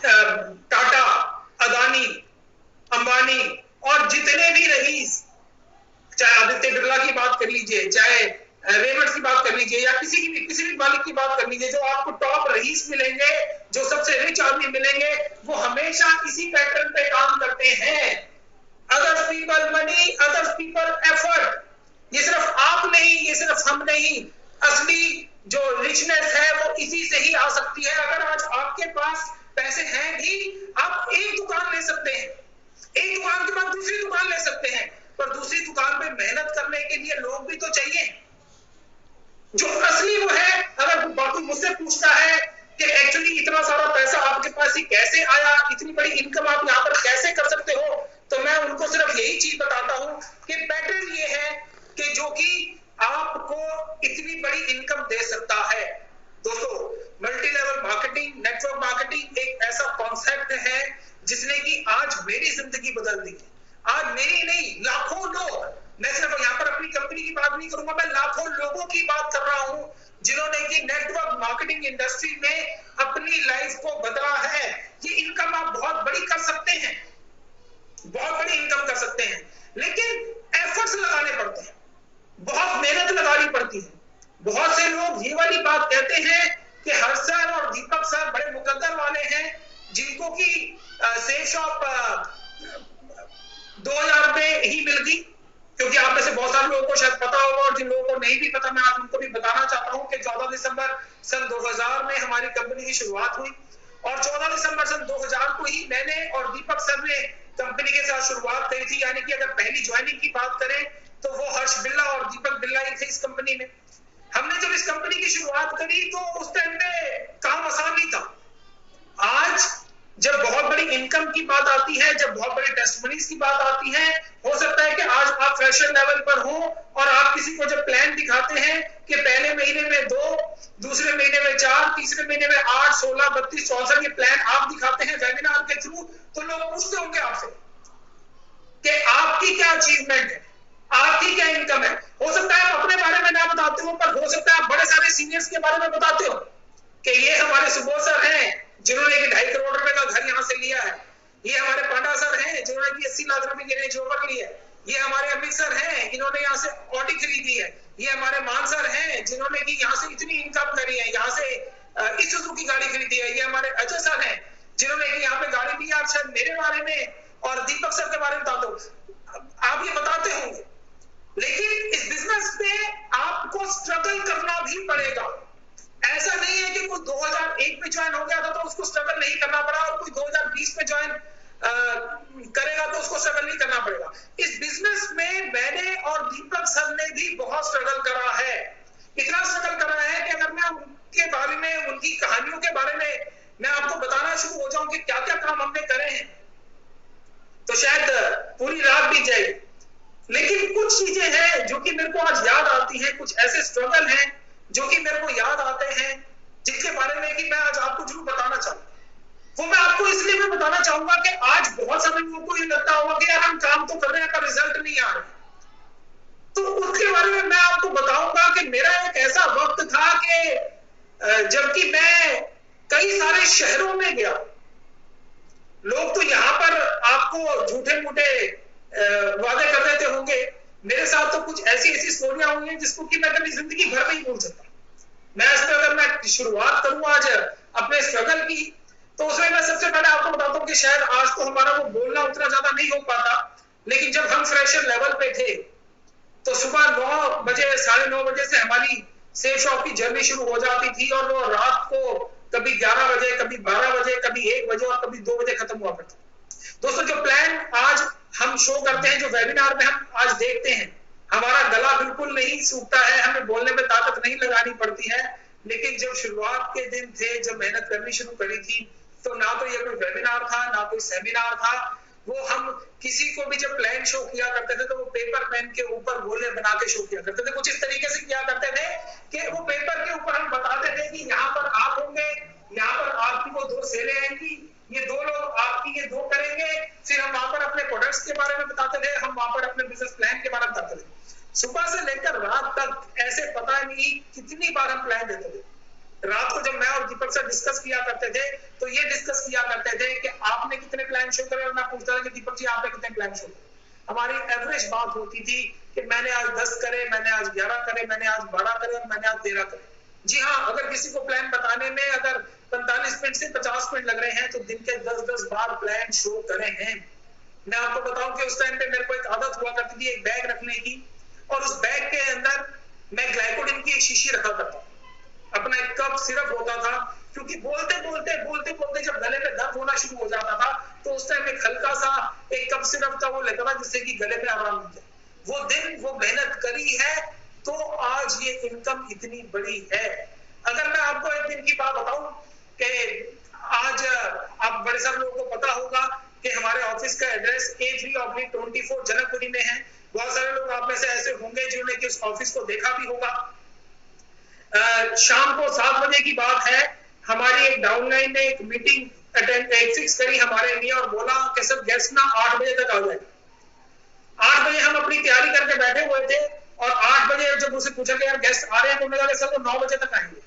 टाटा, अदानी, अंबानी और जितने भी रईस, चाहे आदित्य बिरला की बात कर लीजिए, चाहे रेमंड्स की बात कर लीजिए, या किसी भी मालिक की बात कर लीजिए, जो आपको टॉप रईस मिलेंगे, जो सबसे रिच आदमी मिलेंगे, वो हमेशा इसी पैटर्न पे काम करते हैं। Other people money, other people effort. ये सिर्फ आप नहीं, ये सिर्फ हम नहीं, असली जो रिचनेस है वो इसी से ही आ सकती है। अगर आज आपके पास पैसे हैं भी, आप एक दुकान ले सकते हैं, भी तो चाहिए। जो असली वो है, अगर बाकी मुझसे पूछता है कि एक्चुअली इतना सारा पैसा आपके पास ही कैसे आया, इतनी बड़ी इनकम आप यहाँ पर कैसे कर सकते हो, तो मैं उनको सिर्फ यही चीज बताता हूं कि पैटर्न ये है कि जो कि आपको इतनी बड़ी इनकम दे सकता है। दोस्तों, multi level marketing, network marketing एक ऐसा कॉन्सेप्ट है जिसने कि आज मेरी जिंदगी बदल दी है। आज मेरी नहीं, लाखों लोग, मैं सिर्फ यहाँ पर अपनी कंपनी की बात नहीं करूंगा, मैं लाखों लोगों की बात कर रहा हूं जिन्होंने कि नेटवर्क मार्केटिंग इंडस्ट्री में अपनी लाइफ को बदला है। ये इनकम आप बहुत बड़ी कर सकते हैं, बहुत बड़ी इनकम कर सकते हैं, लेकिन एफर्ट्स लगाने पड़ते हैं, बहुत मेहनत लगानी पड़ती है। बहुत से लोग ये वाली बात कहते हैं कि हर्ष सर और दीपक सर बड़े मुकद्दर वाले हैं, जिनको की सेफ शॉप 2000 में ही मिल गई। क्योंकि आप में से बहुत सारे लोगों को शायद पता होगा, और जिन लोगों को नहीं भी पता मैं आज उनको भी बताना चाहता हूं कि 14 दिसंबर सन 2000 में हमारी कंपनी की शुरुआत हुई, और 14 दिसंबर सन 2000 को ही मैंने और दीपक सर ने कंपनी के साथ शुरुआत करी थी। यानी कि अगर पहली ज्वाइनिंग की बात करें तो वो हर्ष बिल्ला और दीपक बिल्ला ही थे इस कंपनी में। हमने जब इस कंपनी की शुरुआत करी तो उस टाइम पे काम आसान नहीं था। आज जब बहुत बड़ी इनकम की बात आती है, जब बहुत बड़ी टेस्टिमनीज की बात आती है, हो सकता है कि आज आप फ्रेशर लेवल पर हो और आप किसी को जब प्लान दिखाते हैं कि पहले महीने में 2, दूसरे महीने में 4, तीसरे महीने में 8, 16, 32, 64 ये प्लान आप दिखाते हैं वेबिनार के थ्रू, तो लोग पूछते होंगे आपसे कि आपकी क्या अचीवमेंट है, आपकी क्या इनकम है। हो सकता है आप अपने बारे में ना बताते हो, पर हो सकता है आप बड़े सारे सीनियर्स के बारे में बताते हो कि ये हमारे सुबोध सर हैं जिन्होंने 2.5 करोड़ रुपए का घर यहाँ से लिया है, ये हमारे पांडा सर हैं जिन्होंने 80 लाख रुपए की रेंज रोवर ली है, ये हमारे अमित सर हैं जिन्होंने यहाँ से ऑडी खरीदी है, ये हमारे मान सर हैं जिन्होंने की यहाँ से इतनी इनकम करी है, यहाँ से इसूजू की गाड़ी खरीदी है, ये हमारे अजय सर हैं जिन्होंने की यहाँ पे गाड़ी ली है। आप शायद मेरे बारे में और दीपक सर के बारे में बताते हो, आप ये बताते होंगे, लेकिन इस बिजनेस में आपको स्ट्रगल करना भी पड़ेगा। ऐसा नहीं है कि कोई 2001 में ज्वाइन हो गया था तो उसको स्ट्रगल नहीं करना पड़ा, और कोई 2020 में ज्वाइन करेगा तो उसको स्ट्रगल नहीं करना पड़ेगा। इस बिजनेस में मैंने और दीपक सर ने भी बहुत स्ट्रगल करा है। इतना स्ट्रगल करा है कि अगर मैं उनके बारे में, उनकी कहानियों के बारे में मैं आपको बताना शुरू हो जाऊं कि क्या क्या काम हमने करे हैं, तो शायद पूरी रात बीत जाएगी। लेकिन कुछ चीजें हैं जो कि मेरे को आज याद आती हैं, कुछ ऐसे स्ट्रगल हैं जो कि मेरे को याद आते हैं, जिनके बारे में कि मैं आज आपको जरूर बताना चाहूंगा। वो मैं आपको इसलिए भी बताना चाहूंगा कि आज बहुत सारे लोगों को ये लगता होगा कि यार हम काम तो कर रहे हैं पर रिजल्ट नहीं आ रहे, तो उसके बारे में मैं आपको बताऊंगा कि मेरा एक ऐसा वक्त था कि जबकि मैं कई सारे शहरों में गया, लोग तो यहाँ पर आपको झूठे मूठे वादे कर देते होंगे, मेरे साथ तो कुछ ऐसी स्टोरियां हुई हैं जिसको कि मैं कभी जिंदगी भर नहीं भूल सकता। मैं अगर मैं शुरुआत करूं आज अपने स्ट्रगल की, तो उसमें मैं सबसे पहले आपको बताता हूं कि शायद आज तो हमारा वो बोलना उतना ज्यादा नहीं हो पाता, लेकिन जब हम फ्रेशर लेवल पे थे तो सुबह 9 बजे 9:30 बजे से हमारी सेफ शॉप की जर्नी शुरू हो जाती थी, और वो रात को कभी 11 बजे, कभी 12 बजे, कभी 1 बजे और कभी 2 बजे खत्म हुआ करता। दोस्तों, जो प्लान आज हम शो करते हैं, जो वेबिनार में हम आज देखते हैं, हमारा गला बिल्कुल नहीं सूखता है, हमें बोलने में ताकत नहीं लगानी पड़ती है, लेकिन जब शुरुआत के दिन थे, जब मेहनत करनी शुरू करी थी, तो ना तो ये कोई वेबिनार था, ना कोई सेमिनार था, वो हम किसी को भी जब प्लान शो किया करते थे तो वो पेपर पेन के ऊपर गोले बना के शो किया करते थे। कुछ इस तरीके से किया करते थे कि वो पेपर के ऊपर हम बताते थे कि यहाँ पर आप होंगे, यहाँ पर आपकी वो 2 सेलें आएंगी, ये 2 लोग आपकी ये 2 करेंगे, फिर हम वहां पर अपने प्रोडक्ट्स के बारे में बताते थे, हम वहां पर अपने बिजनेस प्लान के बारे में बताते थे। सुबह से लेकर रात तक ऐसे पता नहीं कितनी बार हम प्लान देते थे। रात को जब मैं और दीपक सर डिस्कस किया करते थे तो ये डिस्कस किया करते थे कि आपने कितने प्लान शो करे, और मैं पूछता था कि दीपक जी आपने कितने प्लान शो करे। हमारी एवरेज बात होती थी कि मैंने आज 10 करे, मैंने आज 11 करे, मैंने आज 12 करे और मैंने आज 13 करे। जी हाँ, अगर किसी को प्लान बताने में अगर 45 मिनट से 50 मिनट लग रहे हैं तो दिन के 10-10 बार प्लान शो करे हैं। मैं आपको बताऊं कि उस टाइम पे मेरे को एक आदत हुआ करती थी एक बैग रखने की, और उस बैग के अंदर मैं ग्लाइकोडिन की एक शीशी रखा करता, अपना एक कप सिरप होता था, क्योंकि बोलते बोलते जब गले में दर्द होना शुरू हो जाता था तो उस टाइम एक हल्का सा एक कप सिरप का वो लेता था जिससे कि गले में आराम मिल जाए। वो दिन वो मेहनत करी है, तो आज ये इनकम इतनी बड़ी है। अगर मैं आपको एक दिन की बात बताऊं कि आज आप बड़े सारे लोगों को पता होगा कि हमारे ऑफिस का एड्रेस A3/24 जनकपुरी में है। बहुत सारे लोग आप में से ऐसे होंगे जिन्होंने कि उस ऑफिस को देखा भी होगा। शाम को 7 बजे की बात है, हमारी एक डाउनलाइन ने एक मीटिंग फिक्स करी हमारे लिए और बोला कि सर गेस्ट ना 8 बजे तक आ जाए। 8 बजे हम अपनी तैयारी करके बैठे हुए थे और 8 बजे जब उसे पूछा कि यार गेस्ट आ रहे हैं तो मैंने कहा सर वो 9 बजे तक आएंगे।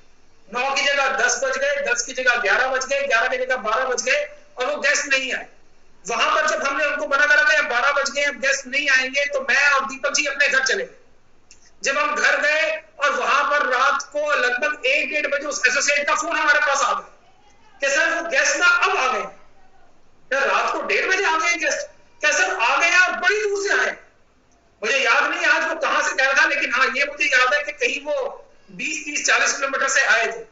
9 की जगह 10 बज गए, 10 की जगह 11 बज गए, 11 की जगह 12 बज गए और वो गेस्ट नहीं आए। वहां पर जब हमने उनको मना करा कि 12 बज गए अब गेस्ट नहीं आएंगे, तो मैं और दीपक जी अपने घर चले गए। जब हम घर गए और वहां पर रात को लगभग 1-1:30 बजे उस एसोसिएट का फोन हमारे पास आ गया कि सर वो गेस्ट ना अब आ गए। रात को 1:30 बजे आ गए गेस्ट, क्या सर आ गए और बड़ी दूर से आए। मुझे याद नहीं आज वो कहां से कह रहा था, लेकिन हाँ ये मुझे याद है कि कहीं वो 20-30-40 किलोमीटर से आए थे।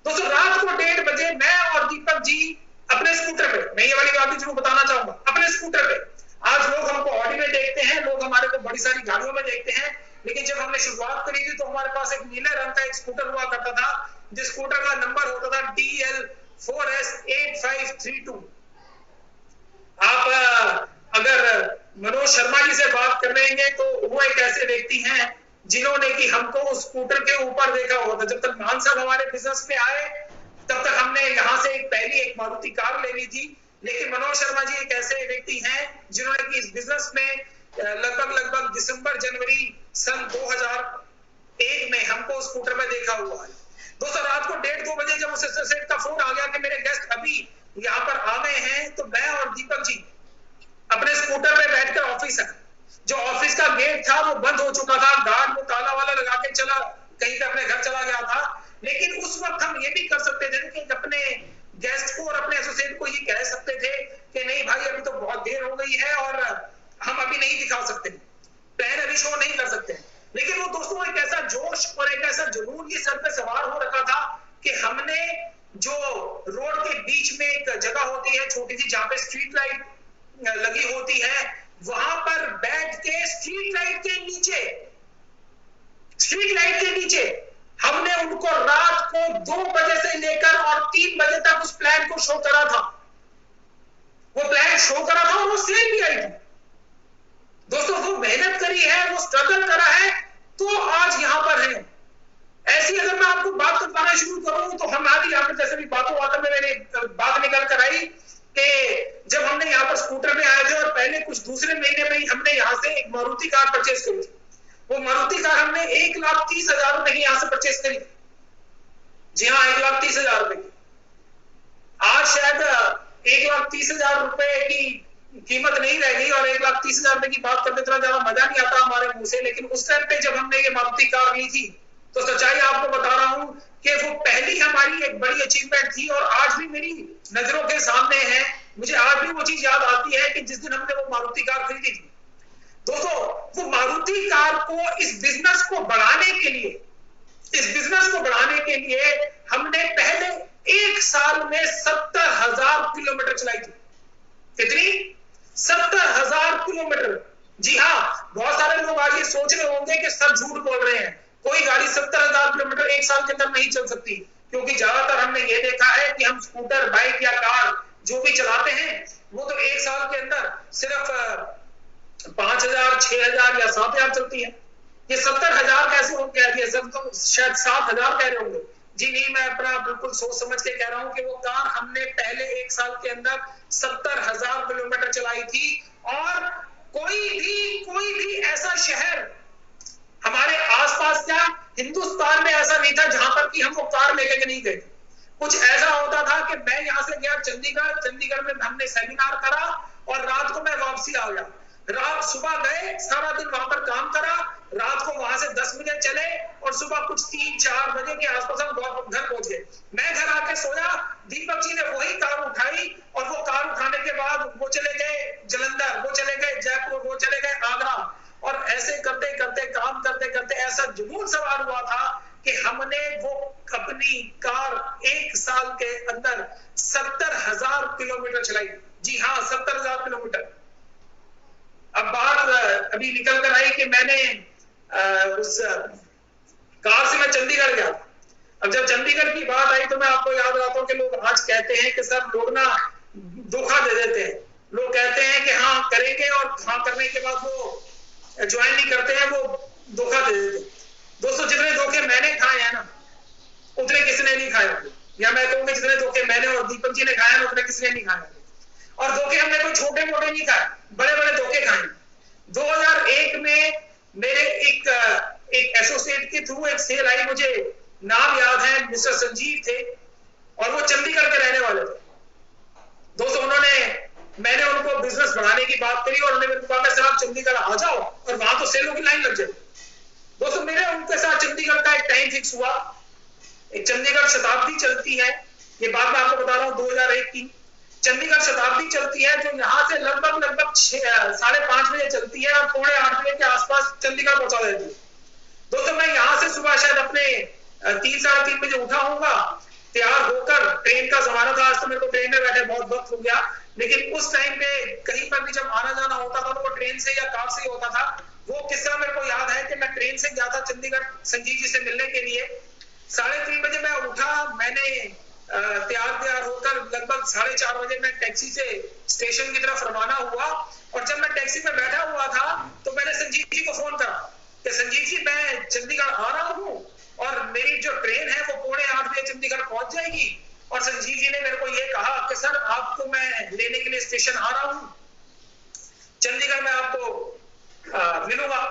दोस्तों रात को 1:30 बजे मैं और दीपक जी अपने स्कूटर पे, मैं ये वाली बात भी जरूर बताना चाहूंगा, अपने स्कूटर पे। आज लोग हमको ऑडी में देखते हैं, लोग हमारे को बड़ी सारी गाड़ियों में देखते हैं, लेकिन जब हमने शुरुआत करी थी तो हमारे पास एक नीले रंग का एक स्कूटर हुआ करता था, जिस स्कूटर का नंबर होता था DL4S8532। आप अगर मनोज शर्मा जी से बात कर लेंगे तो वो एक ऐसे व्यक्ति हैं जिन्होंने कि हमको उस स्कूटर के ऊपर देखा हुआ था। जब तक मान साहब हमारे बिजनेस में आए तब तक हमने यहाँ से एक मारुति कार ले ली थी, लेकिन मनोज शर्मा जी एक ऐसे व्यक्ति हैं जिन्होंने कि इस बिजनेस में लगभग दिसंबर-जनवरी सन 2001 में हमको स्कूटर में देखा हुआ है। दोस्तों रात को 1:30-2 बजे जब उस एसोसिएट का फोन आ गया कि मेरे गेस्ट अभी यहाँ पर आ गए हैं, तो मैं और दीपक जी अपने स्कूटर पे बैठकर ऑफिस आए। जो ऑफिस का गेट था वो बंद हो चुका था, गार्ड वो ताला वाला लगा के चला कहीं पे अपने घर चला गया था, लेकिन उस वक्त हम ये भी कर सकते थे कि अपने गेस्ट को और अपने एसोसिएट को ये कह सकते थे कि नहीं भाई अभी तो बहुत देर हो गई है और हम अभी नहीं दिखा सकते, प्लान अभी शो नहीं कर सकते। लेकिन वो दोस्तों एक ऐसा जोश और एक ऐसा जुनून ये सर पे सवार हो रखा था कि हमने जो रोड के बीच में एक जगह होती है छोटी सी जहां पे स्ट्रीट लाइट लगी होती है, वहां पर बैठ के स्ट्रीट लाइट के नीचे हमने उनको रात को 2 बजे से लेकर और 3 बजे तक उस प्लान को शो करा था। वो प्लान शो करा था और वो सेल भी आई थी। दोस्तों वो मेहनत करी है, वो स्ट्रगल करा है, तो आज यहां पर है। ऐसी अगर मैं आपको बात बताना शुरू करूं तो हमारी यहाँ पर जैसे भी बातों में मैंने बात निकल कर आई कि जब हमने यहाँ पर स्कूटर में आए थे और पहले कुछ दूसरे महीने में ही हमने यहाँ से एक मारुति कार परचेज करी थी। वो मारुति कार हमने 1,30,000 रुपए की यहाँ से परचेज करी। जी हाँ 1,30,000 रुपए की। आज शायद 1,30,000 रुपए की कीमत नहीं रह गई और 1,30,000 रुपए की बात करते थोड़ा ज्यादा मजा नहीं आता हमारे मुंह से, लेकिन उस टाइम पे जब हमने ये मारुति कार ली थी तो सच्चाई आपको बता रहा हूं कि वो पहली हमारी एक बड़ी अचीवमेंट थी और आज भी मेरी नजरों के सामने है। मुझे आज भी वो चीज याद आती है कि जिस दिन हमने वो मारुति कार खरीदी थी। दोस्तों वो मारुति कार को इस बिजनेस को बढ़ाने के लिए हमने पहले 1 साल में 70,000 किलोमीटर चलाई थी। कितनी? 70,000 किलोमीटर। जी हाँ, बहुत सारे लोग आज ये सोच रहे होंगे कि सर झूठ बोल रहे हैं, कोई गाड़ी 70,000 किलोमीटर 1 साल के अंदर नहीं चल सकती, क्योंकि ज्यादातर हमने ये देखा है कि हम स्कूटर, बाइक या कार जो भी चलाते हैं वो तो 1 साल के अंदर सिर्फ 5,000, 6,000 या 7,000 चलती है। ये 70,000 कैसे हो कह दिए, सब तो शायद 7,000 कह रहे होंगे। जी नहीं, मैं अपना बिल्कुल सोच समझ के कह रहा हूं कि वो कार हमने पहले 1 साल के अंदर 70,000 किलोमीटर चलाई थी। और कोई भी ऐसा शहर हमारे आसपास या हिंदुस्तान में ऐसा नहीं था जहां पर कि हम वो कार लेके नहीं गए। कुछ ऐसा होता था कि मैं यहां से गया चंडीगढ़ में हमने सेमिनार करा और रात को मैं वापसी आ गया। रात सुबह गए, सारा दिन वहां पर काम करा, रात को वहां से 10 बजे चले और सुबह कुछ 3-4 बजे के आसपास हम घर पहुंच गए। मैं घर आके सोया, दीपक जी ने वही कार उठाई और वो कार उठाने के बाद वो चले गए जलंधर, वो चले गए जयपुर, वो चले गए आगरा, और ऐसे करते करते काम करते ऐसा जुनून सवार हुआ था कि हमने वो अपनी कार 1 साल के अंदर 70,000 किलोमीटर चलाई। जी हाँ 70,000 किलोमीटर। अब बात अभी निकल कर आई कि मैंने उस कार से मैं चंडीगढ़ गया था। अब जब चंडीगढ़ की बात आई तो मैं आपको याद दिलाता हूं कि लोग आज कहते हैं कि सर लोग ना धोखा दे देते हैं, लोग कहते हैं कि हाँ करेंगे और हाँ करने के बाद वो ज्वाइन नहीं करते हैं, वो धोखा दे देते हैं। दोस्तों जितने धोखे मैंने खाए हैं ना उतने किसी ने नहीं खाए होंगे, या मैं कहूँगा जितने धोखे मैंने और दीपक जी ने खाए हैं उतने किसी ने नहीं खाए होंगे। और धोखे हमने कोई छोटे मोटे नहीं खाए, बड़े बड़े धोखे खाए। 2001 में मेरे एक एसोसिएट के थ्रू एक सेल आई, मुझे नाम याद है, मिस्टर संजीव थे और वो चंडीगढ़ के रहने वाले थे। दोस्तों मैंने उनको बिजनेस बढ़ाने की बात करी और उन्होंने मेरे को कहा सर आप चंडीगढ़ आ जाओ और वहां तो सेलों की लाइन लग जाए। दोस्तों मेरे उनके साथ चंडीगढ़ का एक टाइम फिक्स हुआ, एक चंडीगढ़ शताब्दी चलती है, ये बात मैं आपको बता रहा हूँ 2001 की चंडीगढ़ शताब्दी चलती है जो यहाँ से लगभग 5:30 बजे चलती है और 7:45 बजे के आसपास चंडीगढ़ पहुंचा देती है। दोस्तों मैं यहाँ से सुबह शायद अपने 3-3:30 बजे उठा होऊंगा, तैयार होकर, ट्रेन का जमाना था, आज तो मेरे को ट्रेन में बैठे बहुत वक्त हो गया, लेकिन उस टाइम पे कहीं पर भी जब आना जाना होता था तो वो ट्रेन से या कार से ही होता था। वो किस्सा मेरे को याद है कि मैं ट्रेन से गया था चंडीगढ़ संजीव जी से मिलने के लिए। 3:30 बजे मैं उठा, मैंने तैयार होकर लगभग 4:30 बजे मैं टैक्सी से स्टेशन की तरफ रवाना हुआ और जब मैं टैक्सी में बैठा हुआ था तो मैंने संजीव जी को फोन करा कि संजीव जी मैं चंडीगढ़ आ रहा हूँ और मेरी जो ट्रेन है वो 7:45 बजे चंडीगढ़ पहुंच जाएगी। और संजीव जी ने मेरे को ये कहा कि सर आपको मैं लेने के लिए स्टेशन आ रहा हूँ, चंडीगढ़ में आपको मिलूंगा।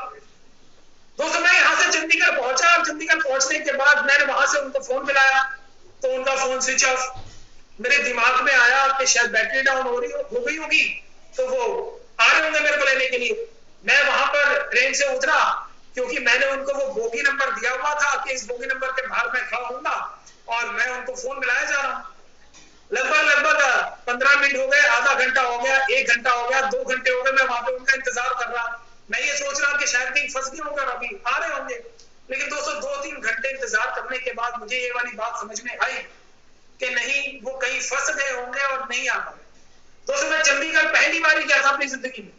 दोस्तों मैं यहाँ से चंडीगढ़ पहुंचा और चंडीगढ़ पहुंचने के बाद मैंने वहां से उनको फोन मिलाया तो उनका फोन स्विच ऑफ। मेरे दिमाग में आया कि शायद बैटरी डाउन हो गई होगी तो वो आ रहे होंगे मेरे को लेने के लिए। मैं वहां पर ट्रेन से उतरा क्योंकि मैंने उनको वो बोगी नंबर दिया हुआ था कि इस बोगी नंबर के बाहर मैं खड़ा होऊंगा और मैं उनको फोन मिलाया जा रहा हूँ। लगभग 15 मिनट हो गए, आधा घंटा हो गया, 1 घंटा हो गया, 2 घंटे हो गए, मैं वहां पे उनका इंतजार कर रहा। मैं ये सोच रहा कि शायद कहीं फंस गए होंगे, अभी आ रहे होंगे। लेकिन दोस्तों 2-3 घंटे इंतजार करने के बाद मुझे ये वाली बात समझ में आई कि नहीं वो कहीं फंस गए होंगे और नहीं आ पाए। दोस्तों मैं चंडीगढ़ पहली बार ही गया था अपनी जिंदगी में।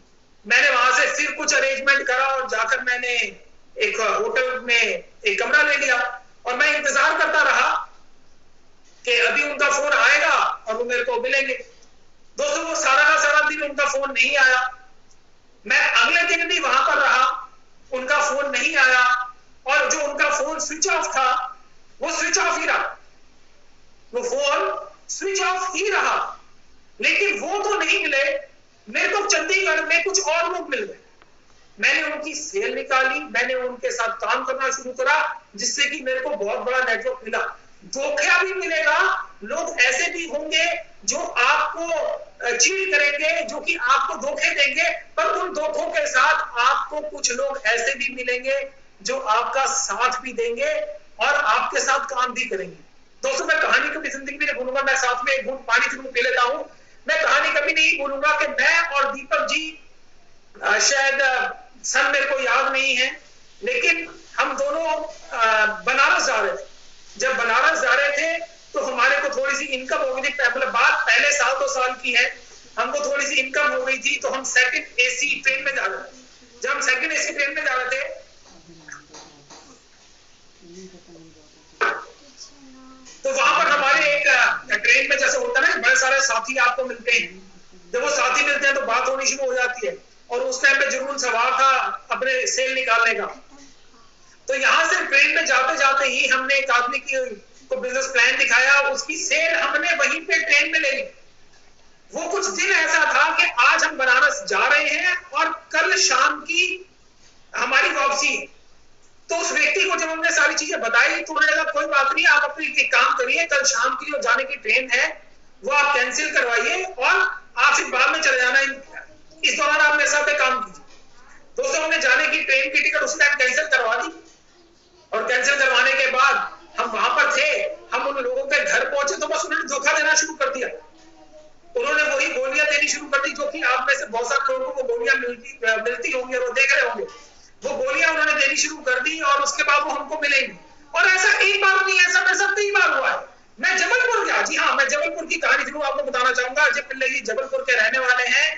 मैंने वहां से फिर कुछ अरेंजमेंट करा और जाकर मैंने एक होटल में एक कमरा ले लिया और मैं इंतजार करता रहा कि अभी उनका फोन आएगा और वो मेरे को मिलेंगे। दोस्तों वो सारा का सारा दिन उनका फोन नहीं आया। मैं अगले दिन भी वहां पर रहा, उनका फोन नहीं आया और जो उनका फोन स्विच ऑफ था वो स्विच ऑफ ही रहा, वो फोन स्विच ऑफ ही रहा। लेकिन वो तो नहीं मिले, मेरे को चंडीगढ़ में कुछ और लोग मिल गए। मैंने उनकी सेल निकाली, मैंने उनके साथ काम करना शुरू करा जिससे कि मेरे को बहुत बड़ा नेटवर्क मिला। धोखा भी मिलेगा, लोग ऐसे भी होंगे जो आपको चीट करेंगे, जो कि आपको धोखे देंगे, पर उन धोखों के साथ आपको कुछ लोग ऐसे भी मिलेंगे जो आपका साथ भी देंगे और आपके साथ काम भी करेंगे। दोस्तों मैं कहानी कभी जिंदगी में नहीं भूलूंगा, मैं साथ में एक घूंट पानी जरूर पी लेता हूं। मैं कहानी कभी नहीं भूलूंगा कि मैं और दीपक जी, शायद सन मेरे को याद नहीं है, लेकिन हम दोनों बनारस जा रहे थे। जब बनारस जा रहे थे तो हमारे को थोड़ी सी इनकम हो गई थी, मतलब बात पहले 2 साल की है, हमको थोड़ी सी इनकम हो गई थी तो हम सेकंड एसी ट्रेन में जा रहे थे। जब हम सेकंड एसी ट्रेन में जा रहे थे तो वहां पर हमारे एक ट्रेन में जैसे होता है ना, बड़े सारे साथी आपको मिलते हैं। जब वो साथी मिलते हैं तो बात होनी शुरू हो जाती है और उस टाइम पे जुनून सवार था अपने सेल निकालने का। तो यहाँ से ट्रेन में जाते जाते ही हमने एक आदमी को बिजनेस प्लान दिखाया, उसकी सेल हमने वहीं पे ट्रेन में ले ली। वो कुछ दिन ऐसा था कि आज हम बनारस जा रहे हैं और कल शाम की हमारी वापसी। तो उस व्यक्ति को जब हमने सारी चीजें बताई तो उन्होंने कहा कोई बात नहीं, आप अपनी एक काम करिए, कल शाम की जो जाने की ट्रेन है वो आप कैंसिल करवाइए और आप फिर बाद में चले जाना, इस दौरान आप मेरे साथ काम कीजिए। दोस्तों हमने जाने की ट्रेन की टिकट उस टाइम कैंसिल करवा दी और कैंसिल करवाने के बाद हम वहां पर थे, हम उन लोगों के घर पहुंचे तो बस उन्होंने धोखा देना शुरू कर दिया। उन्होंने वही गोलियां देनी शुरू कर दी जो कि आप में से बहुत सारे लोगों को गोलियां मिलती होंगी और वो देख रहे होंगे। वो गोलियां उन्होंने देनी शुरू कर दी और उसके बाद वो हमको मिलेंगे। और ऐसा एक बार नहीं, ऐसा मेरे साथ 3 बार हुआ है। मैं जबलपुर गया, जी हाँ, मैं जबलपुर की कहानी जरूर आपको बताना चाहूंगा। अजय पिल्ले जी जबलपुर के रहने वाले हैं।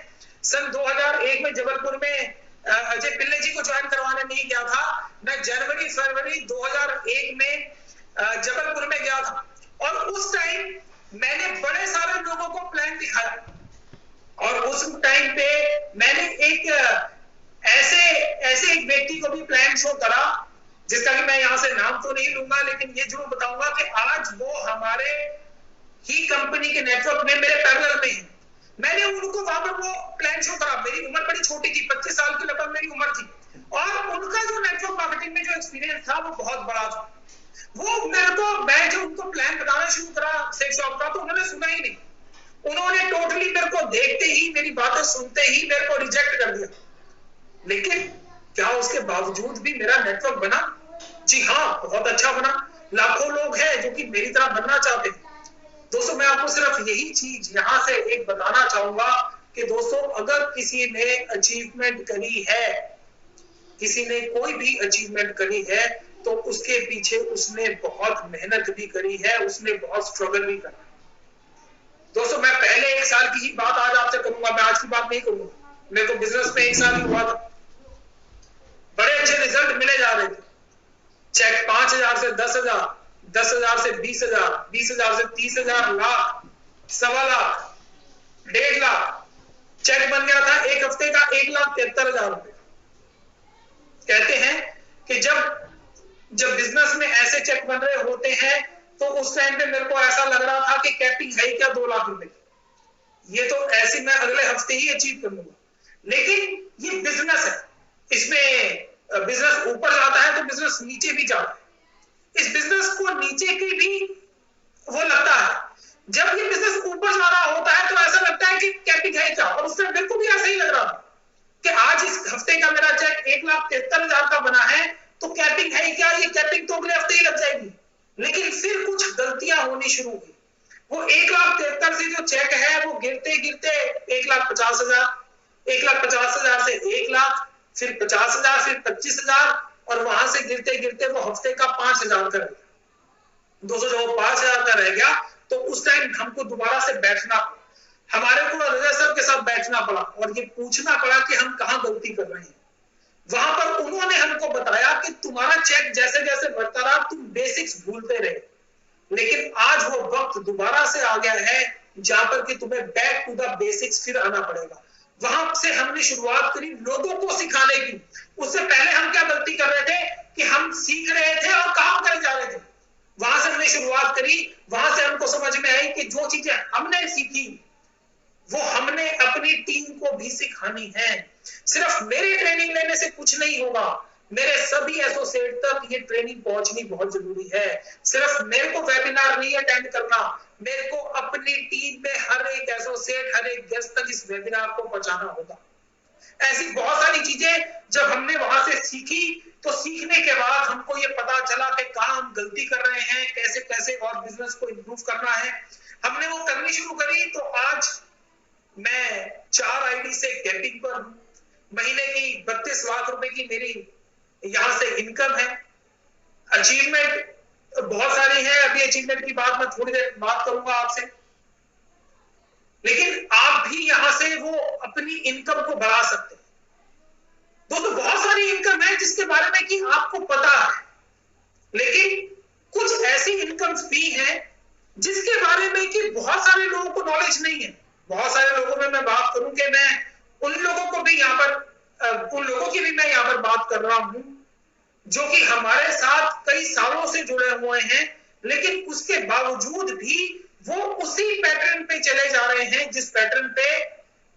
सन 2001 में जबलपुर में अजय पिल्ले जी को ज्वाइन करवाने नहीं गया था, मैं जनवरी फरवरी 2001 में जबलपुर में गया था और उस टाइम मैंने बड़े सारे लोगों को प्लान दिखाया और उस टाइम पे मैंने एक ऐसे एक व्यक्ति को भी प्लान शो करा जिसका कि मैं यहां से नाम तो नहीं लूंगा, लेकिन ये जरूर बताऊंगा कि आज वो हमारे ही कंपनी के नेटवर्क में मेरे पैरेलल में है। मैंने उनको वहां पर वो प्लान शो करा, मेरी उम्र बड़ी छोटी थी, 25 साल की लगभग मेरी उम्र थी और उनका जो नेटवर्क मार्केटिंग में जो एक्सपीरियंस था वो बहुत बड़ा था। वो मेरे को, मैं जो उनको प्लान बताना शुरू करा सेक्स शॉप का, तो उन्होंने सुना ही नहीं, उन्होंने टोटली मेरे को देखते ही, मेरी बातें सुनते ही मेरे को रिजेक्ट कर दिया। लेकिन क्या उसके बावजूद भी मेरा नेटवर्क बना? जी हाँ, बहुत अच्छा बना। लाखों लोग हैं जो कि मेरी तरह बनना चाहते हैं। दोस्तों, मैं आपको सिर्फ यही चीज यहां से एक बताना चाहूंगा कि दोस्तों, अगर किसी ने अचीवमेंट करी है, किसी ने कोई भी अचीवमेंट करी है, तो उसके पीछे उसने बहुत मेहनत भी करी है, उसने बहुत स्ट्रगल भी करा। दोस्तों, मैं पहले 1 साल की ही बात आज आपसे करूंगा, मैं आज की बात नहीं करूंगा। मेरे को बिजनेस में 1 साल ही हुआ था, बड़े अच्छे रिजल्ट मिले जा रहे थे। चेक 5,000 से 10,000, 10,000 से 20,000, 20,000 से 30,000, लाख, 1.25 लाख, 1.5 लाख चेक बन गया था। एक हफ्ते का 1,73,000 रुपए। कहते हैं कि जब बिजनेस में ऐसे चेक बन रहे होते हैं तो उस टाइम पे मेरे को ऐसा लग रहा था कि कैपिंग है क्या 2 लाख रुपए, ये तो ऐसी मैं अगले हफ्ते ही अचीव कर लूंगा। लेकिन ये बिजनेस है, इसमें बिजनेस ऊपर जाता है तो बिजनेस नीचे भी जाता है। इस बिजनेस को नीचे की भी वो लगता है, जब ये बिजनेस ऊपर जा रहा होता है तो ऐसा लगता है कि कैपिंग है क्या। और उससे मेरे को भी ऐसा ही लग रहा था कि आज इस हफ्ते का मेरा चेक 1,73,000 का बना है, तो कैपिंग है क्या, ये कैपिंग तो अगले हफ्ते ही लग जाएगी। लेकिन फिर कुछ गलतियां होनी शुरू हुई। वो 1,73,000 से जो चेक है वो गिरते गिरते 1,50,000, 1,50,000 से 1 लाख, फिर 50,000, फिर 25,000 और वहां से गिरते गिरते वो हफ्ते का 5,000 का रह गया। दोस्तों, जब वो 5,000 का रह गया तो उस टाइम हमको दोबारा से बैठना, हमारे को रजा सर के साथ बैठना पड़ा और ये पूछना पड़ा कि हम कहां गलती कर रहे हैं। वहां पर उन्होंने हमको बताया कि तुम्हारा चेक जैसे जैसे बढ़ता रहा तुम बेसिक्स भूलते रहे, लेकिन आज वो वक्त दोबारा से आ गया है जहां पर कि तुम्हें बैक टू द बेसिक्स फिर आना पड़ेगा। वहां से हमने शुरुआत करी लोगों को सिखाने की। उससे पहले हम क्या गलती कर रहे थे कि हम सीख रहे थे और काम करे जा रहे थे। वहां से हमने शुरुआत करी, वहां से हमको समझ में आई कि जो चीजें हमने सीखी वो हमने अपनी टीम को भी सिखानी है। सिर्फ मेरे ट्रेनिंग लेने से कुछ नहीं होगा, मेरे सभी एसोसिएट तक ये ट्रेनिंग पहुंचनी बहुत जरूरी है। सिर्फ मेरे को वेबिनार नहीं अटेंड करना, मेरे को अपनी टीम में हर एक एसोसिएट, हर एक गेस्ट तक इस वेबिनार को पहुंचाना होगा। ऐसी बहुत सारी चीजें जब हमने वहां से सीखी, तो सीखने के बाद हमको ये पता चला कि कहां हम गलती कर रहे हैं, कैसे कैसे और बिजनेस को इंप्रूव करना है। हमने वो करनी शुरू करी। तो आज मैं 4 आईडी से कैपिंग पर हूं। महीने की 32 लाख रुपए की मेरी यहां से इनकम है। अचीवमेंट बहुत सारी है, अभी अचीवमेंट की बात मैं थोड़ी देर बात करूंगा आपसे। लेकिन आप भी यहां से वो अपनी इनकम को बढ़ा सकते हैं। दोस्तों, बहुत सारी इनकम है जिसके बारे में कि आपको पता है, लेकिन कुछ ऐसी इनकम भी है जिसके बारे में कि बहुत सारे लोगों को नॉलेज नहीं है। बहुत सारे लोगों में मैं बात करूं कि मैं उन लोगों को भी यहां पर उन लोगों की भी मैं यहां पर बात कर रहा हूं जो कि हमारे साथ कई सालों से जुड़े हुए हैं, लेकिन उसके बावजूद भी वो उसी पैटर्न पे चले जा रहे हैं जिस पैटर्न पे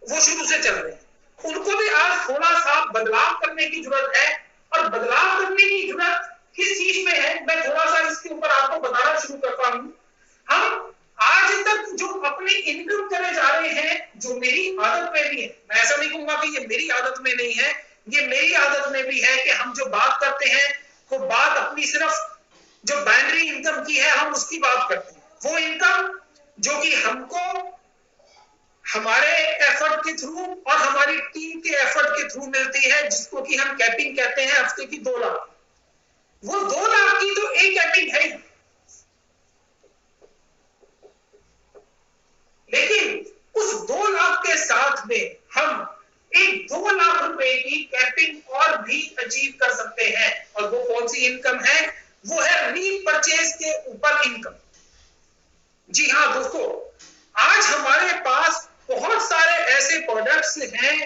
वो शुरू से चल रहे हैं। उनको भी आज थोड़ा सा बदलाव करने की जरूरत है। और बदलाव करने की जरूरत किस चीज में है, मैं थोड़ा सा इसके ऊपर आपको बताना शुरू करता हूं। हम आज तक जो अपनी इनकम करे जा रहे हैं, जो मेरी आदत में भी है, मैं ऐसा नहीं कहूंगा कि ये मेरी आदत में नहीं है, ये मेरी आदत में भी है कि हम जो बात करते हैं वो बात अपनी सिर्फ जो बाइनरी इनकम की है हम उसकी बात करते हैं। वो इनकम जो कि हमको हमारे एफर्ट के थ्रू और हमारी टीम के एफर्ट के थ्रू मिलती है, जिसको कि हम कैपिंग कहते हैं, हफ्ते की 2 लाख। वो 2 लाख की तो एक कैपिंग है, लेकिन उस 2 लाख के साथ में हम एक 2 लाख रुपए की की कैपिंग और भी अचीव कर सकते हैं। और वो कौन सी इनकम है? वो है रीपरचेज के ऊपर इनकम। जी हाँ दोस्तों, आज हमारे पास बहुत सारे ऐसे प्रोडक्ट्स हैं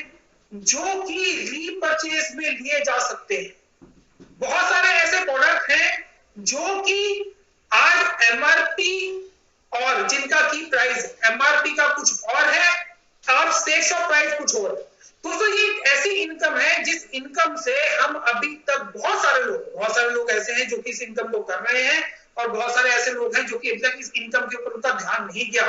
जो कि रीपरचेज में लिए जा सकते हैं। बहुत सारे ऐसे प्रोडक्ट हैं जो कि आज एमआरपी और जिनका की प्राइस एमआरपी का कुछ और है और सेल्स ऑफ प्राइस कुछ और है। दोस्तों ये ऐसी इनकम है जिस इनकम से हम अभी तक बहुत सारे लोग ऐसे हैं जो कि इस इनकम को कर रहे हैं और बहुत सारे ऐसे लोग हैं जो कि अभी तक इस इनकम के ऊपर उनका ध्यान नहीं गया।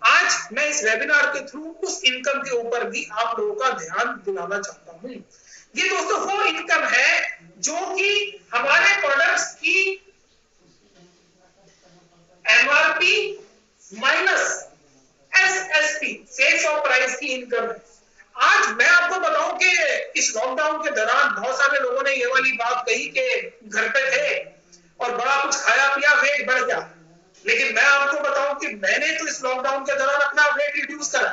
आज मैं इस वेबिनार के थ्रू उस इनकम के ऊपर भी आप लोगों का ध्यान दिलाना चाहता हूं। ये दोस्तों वो इनकम है जो कि हमारे प्रोडक्ट्स की MRP minus SSP sales of price की इनकम है। आज मैं आपको बताऊं कि इस लॉकडाउन के दौरान बहुत सारे लोगों ने ये वाली बात कही कि घर पे थे और बड़ा कुछ खाया पिया, वेट बढ़ गया। लेकिन मैं आपको बताऊं कि मैंने तो इस लॉकडाउन के दौरान अपना वेट रिड्यूस करा।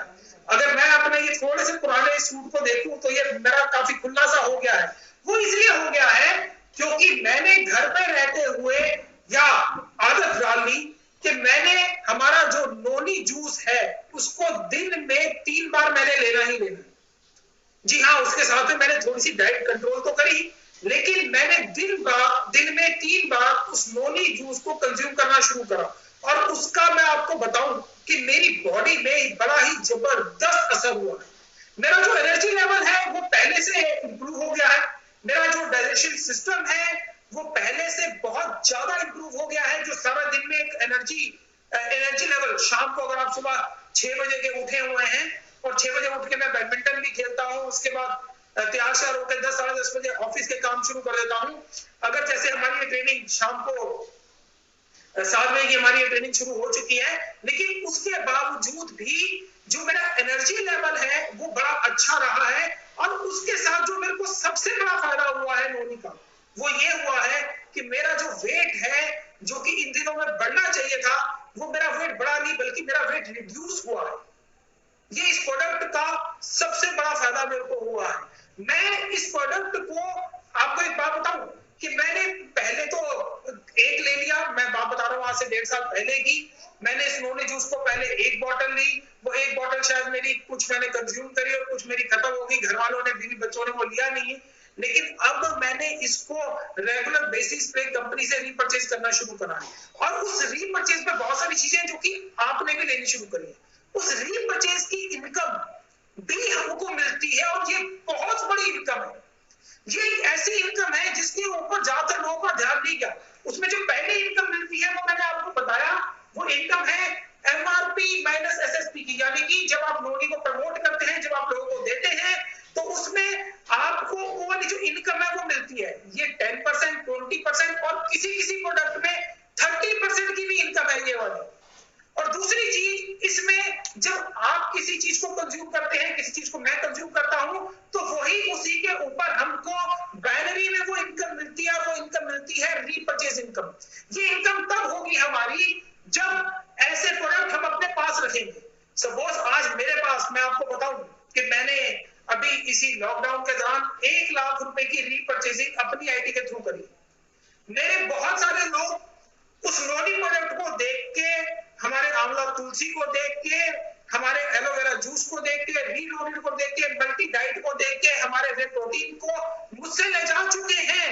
अगर मैं अपने ये थोड़े से पुराने सूट को देखूं तो ये मेरा काफी खुला सा हो गया है। वो इसलिए हो गया है क्योंकि मैंने घर पे रहते हुए या आदत डाल ली कि मैंने हमारा जो नोनी जूस है उसको दिन में 3 बार मैंने लेना ही लेना। जी हाँ, उसके साथ में मैंने थोड़ी सी डाइट कंट्रोल तो करी, लेकिन मैंने दिन में 3 बार उस नोनी जूस को कंज्यूम करना शुरू करा। और उसका मैं आपको बताऊं कि मेरी बॉडी में बड़ा ही जबरदस्त असर हुआ है। मेरा जो एनर्जी लेवल है वो पहले से इंप्रूव हो गया है। मेरा जो डाइजेशन सिस्टम है वो पहले से बहुत ज्यादा इंप्रूव हो गया है। जो सारा दिन में एक एनर्जी लेवल, शाम को अगर आप सुबह 6 बजे के उठे हुए हैं और 6 बजे उठ के मैं बैडमिंटन भी खेलता हूँ, उसके बाद तैयार श्यार होकर 10 साढ़े 10 बजे ऑफिस के काम शुरू कर देता हूँ। अगर जैसे हमारी ट्रेनिंग शाम को 7 बजे की हमारी ट्रेनिंग शुरू हो चुकी है, लेकिन उसके बावजूद भी जो मेरा एनर्जी लेवल है वो बड़ा अच्छा रहा है। और उसके साथ जो मेरे को सबसे बड़ा फायदा हुआ है नोनी का, वो ये हुआ है कि मेरा जो वेट है जो कि इन दिनों में बढ़ना चाहिए था, वो मेरा वेट बढ़ा नहीं बल्कि मेरा वेट रिड्यूस हुआ है। ये इस प्रोडक्ट का सबसे बड़ा फायदा मेरे को हुआ है। मैं इस प्रोडक्ट को आपको एक बात बताऊं कि मैंने पहले तो एक ले लिया, मैं बात बता रहा हूं आज से 1.5 साल पहले की। मैंने इस नोनी जूस को पहले 1 बॉटल ली, वो 1 बॉटल शायद मेरी कुछ मैंने कंज्यूम करी और कुछ मेरी खत्म हो गई। घर वालों ने, बीवी बच्चों ने वो लिया नहीं। लेकिन अब मैंने इसको रेगुलर बेसिस पे कंपनी से रीपरचेज करना शुरू करा है और उस रीपरचेज पे बहुत सारी चीजें जो कि आपने भी लेनी शुरू करी है, उस रीपरचेज की इनकम भी हमको मिलती है। और ये बहुत बड़ी इनकम है। ये एक ऐसी इनकम है जिसके ऊपर ज्यादातर लोगों का ध्यान नहीं गया। उसमें जो पहले इनकम मिलती है वो मैंने आपको बताया, वो इनकम है एमआरपी माइनस एसएसपी की। यानी कि जब आप नोनी को प्रमोट करते हैं, जब आप लोगों को देते हैं, तो उसमें आपको वो वाली जो इनकम है वो मिलती है। ये 10%, 20% और किसी प्रोडक्ट में 30% की भी इनकम है ये वाली। और दूसरी चीज, इसमें जब आप किसी चीज को कंज्यूम करते हैं, किसी चीज को मैं कंज्यूम करता हूं, तो वही उसी के ऊपर हमको बाइनरी में वो इनकम मिलती है। और वो इनकम मिलती है रीपरचेज इनकम। ये इनकम तब होगी हमारी जब ऐसे प्रोडक्ट हम अपने पास रखेंगे। सपोज आज मेरे पास, मैं आपको बताऊं कि मैंने अभी इसी लॉकडाउन के दौरान 1 लाख रुपए की रीपरचेजिंग अपनी आईडी के थ्रू करी। मेरे बहुत सारे लोग उस नोनी प्रोडक्ट को देख के, हमारे आंवला तुलसी को देख के, हमारे एलोवेरा जूस को देख के, रीलोडेड को देख के, मल्टी डाइट को देख के, हमारे वे प्रोटीन को मुझसे ले जा चुके हैं।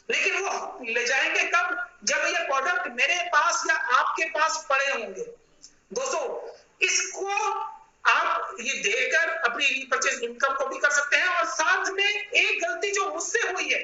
लेकिन वो ले जाएंगे कब? जब ये प्रोडक्ट मेरे पास या आपके पास पड़े होंगे। दोस्तों, इसको आप ये देकर अपनी रीपरचेज इनकम को भी कर सकते हैं। और साथ में एक गलती जो मुझसे हुई है,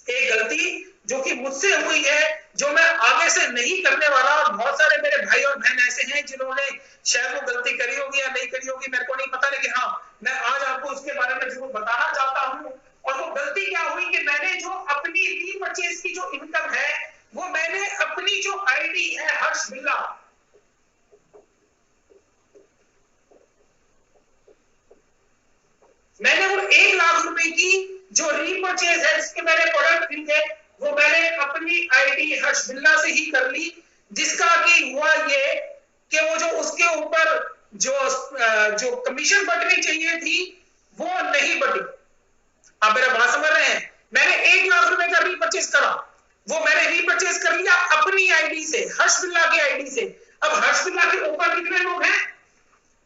एक गलती जो कि मुझसे हुई है, जो मैं आगे से नहीं करने वाला, और बहुत सारे मेरे भाई और बहन ऐसे हैं जिन्होंने शायद वो गलती करी होगी या नहीं करी होगी, मेरे को नहीं पता, लेकिन हाँ, मैं आज आपको उसके बारे में जरूर बताना चाहता हूं। और वो गलती क्या हुई कि मैंने जो अपनी रीपरचेज की जो इनकम है, वो मैंने अपनी जो आईडी है हर्ष बिल्ला, मैंने वो 1 लाख रुपए की जो रीपरचेज है, जिसके मैंने प्रोडक्ट खरीदे, वो मैंने अपनी आईडी हर्ष बिल्ला से ही कर ली। जिसका कि हुआ ये कि वो जो उसके ऊपर जो कमीशन बटनी चाहिए थी वो नहीं बटी। आप मेरा बात समझ रहे हैं? मैंने 1 लाख रुपए का रीपरचेज करा, वो मैंने रीपरचेज कर लिया अपनी आईडी से, हर्ष बिल्ला की आईडी से। अब हर्ष बिल्ला के ऊपर कितने लोग हैं?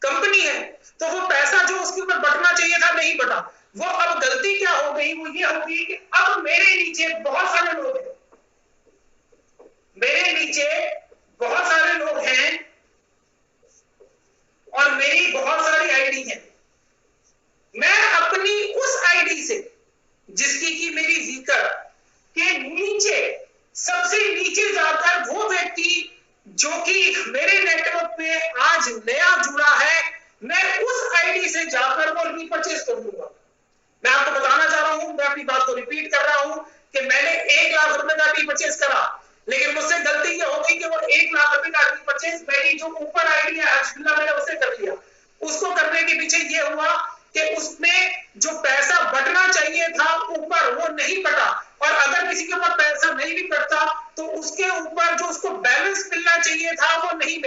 कंपनी है, तो वो पैसा जो उसके ऊपर बटना चाहिए था नहीं बटा। वो अब गलती क्या हो गई? वो ये हो गई कि अब मेरे नीचे बहुत सारे लोग हैं, मेरे नीचे बहुत सारे लोग हैं और मेरी बहुत सारी आईडी है। मैं अपनी उस आईडी से जिसकी की मेरी वीकर के नीचे, सबसे नीचे जाकर वो व्यक्ति जो कि मेरे नेटवर्क पे आज नया जुड़ा है, मैं उस आईडी से जाकर वो रीपरचेज कर दूंगा। मैं आपको बताना चाह रहा हूं, मैं अपनी बात को रिपीट कर रहा हूं कि मैंने 1 लाख रुपए का रीपरचेज करा, लेकिन मुझसे गलती ये हो गई कि वो 1 लाख रुपए का रीपरचेज मेरी जो ऊपर आईडी है हर्ष बिल्ला, मैंने उसे कर लिया। उसको करने के पीछे ये हुआ कि उसमें जो पैसा बटना चाहिए था ऊपर, वो नहीं बटा। और अगर किसी के ऊपर पैसा नहीं भी बटता तो उसके ऊपर जो उसको बैलेंस मिलना चाहिए था वो नहीं मिला।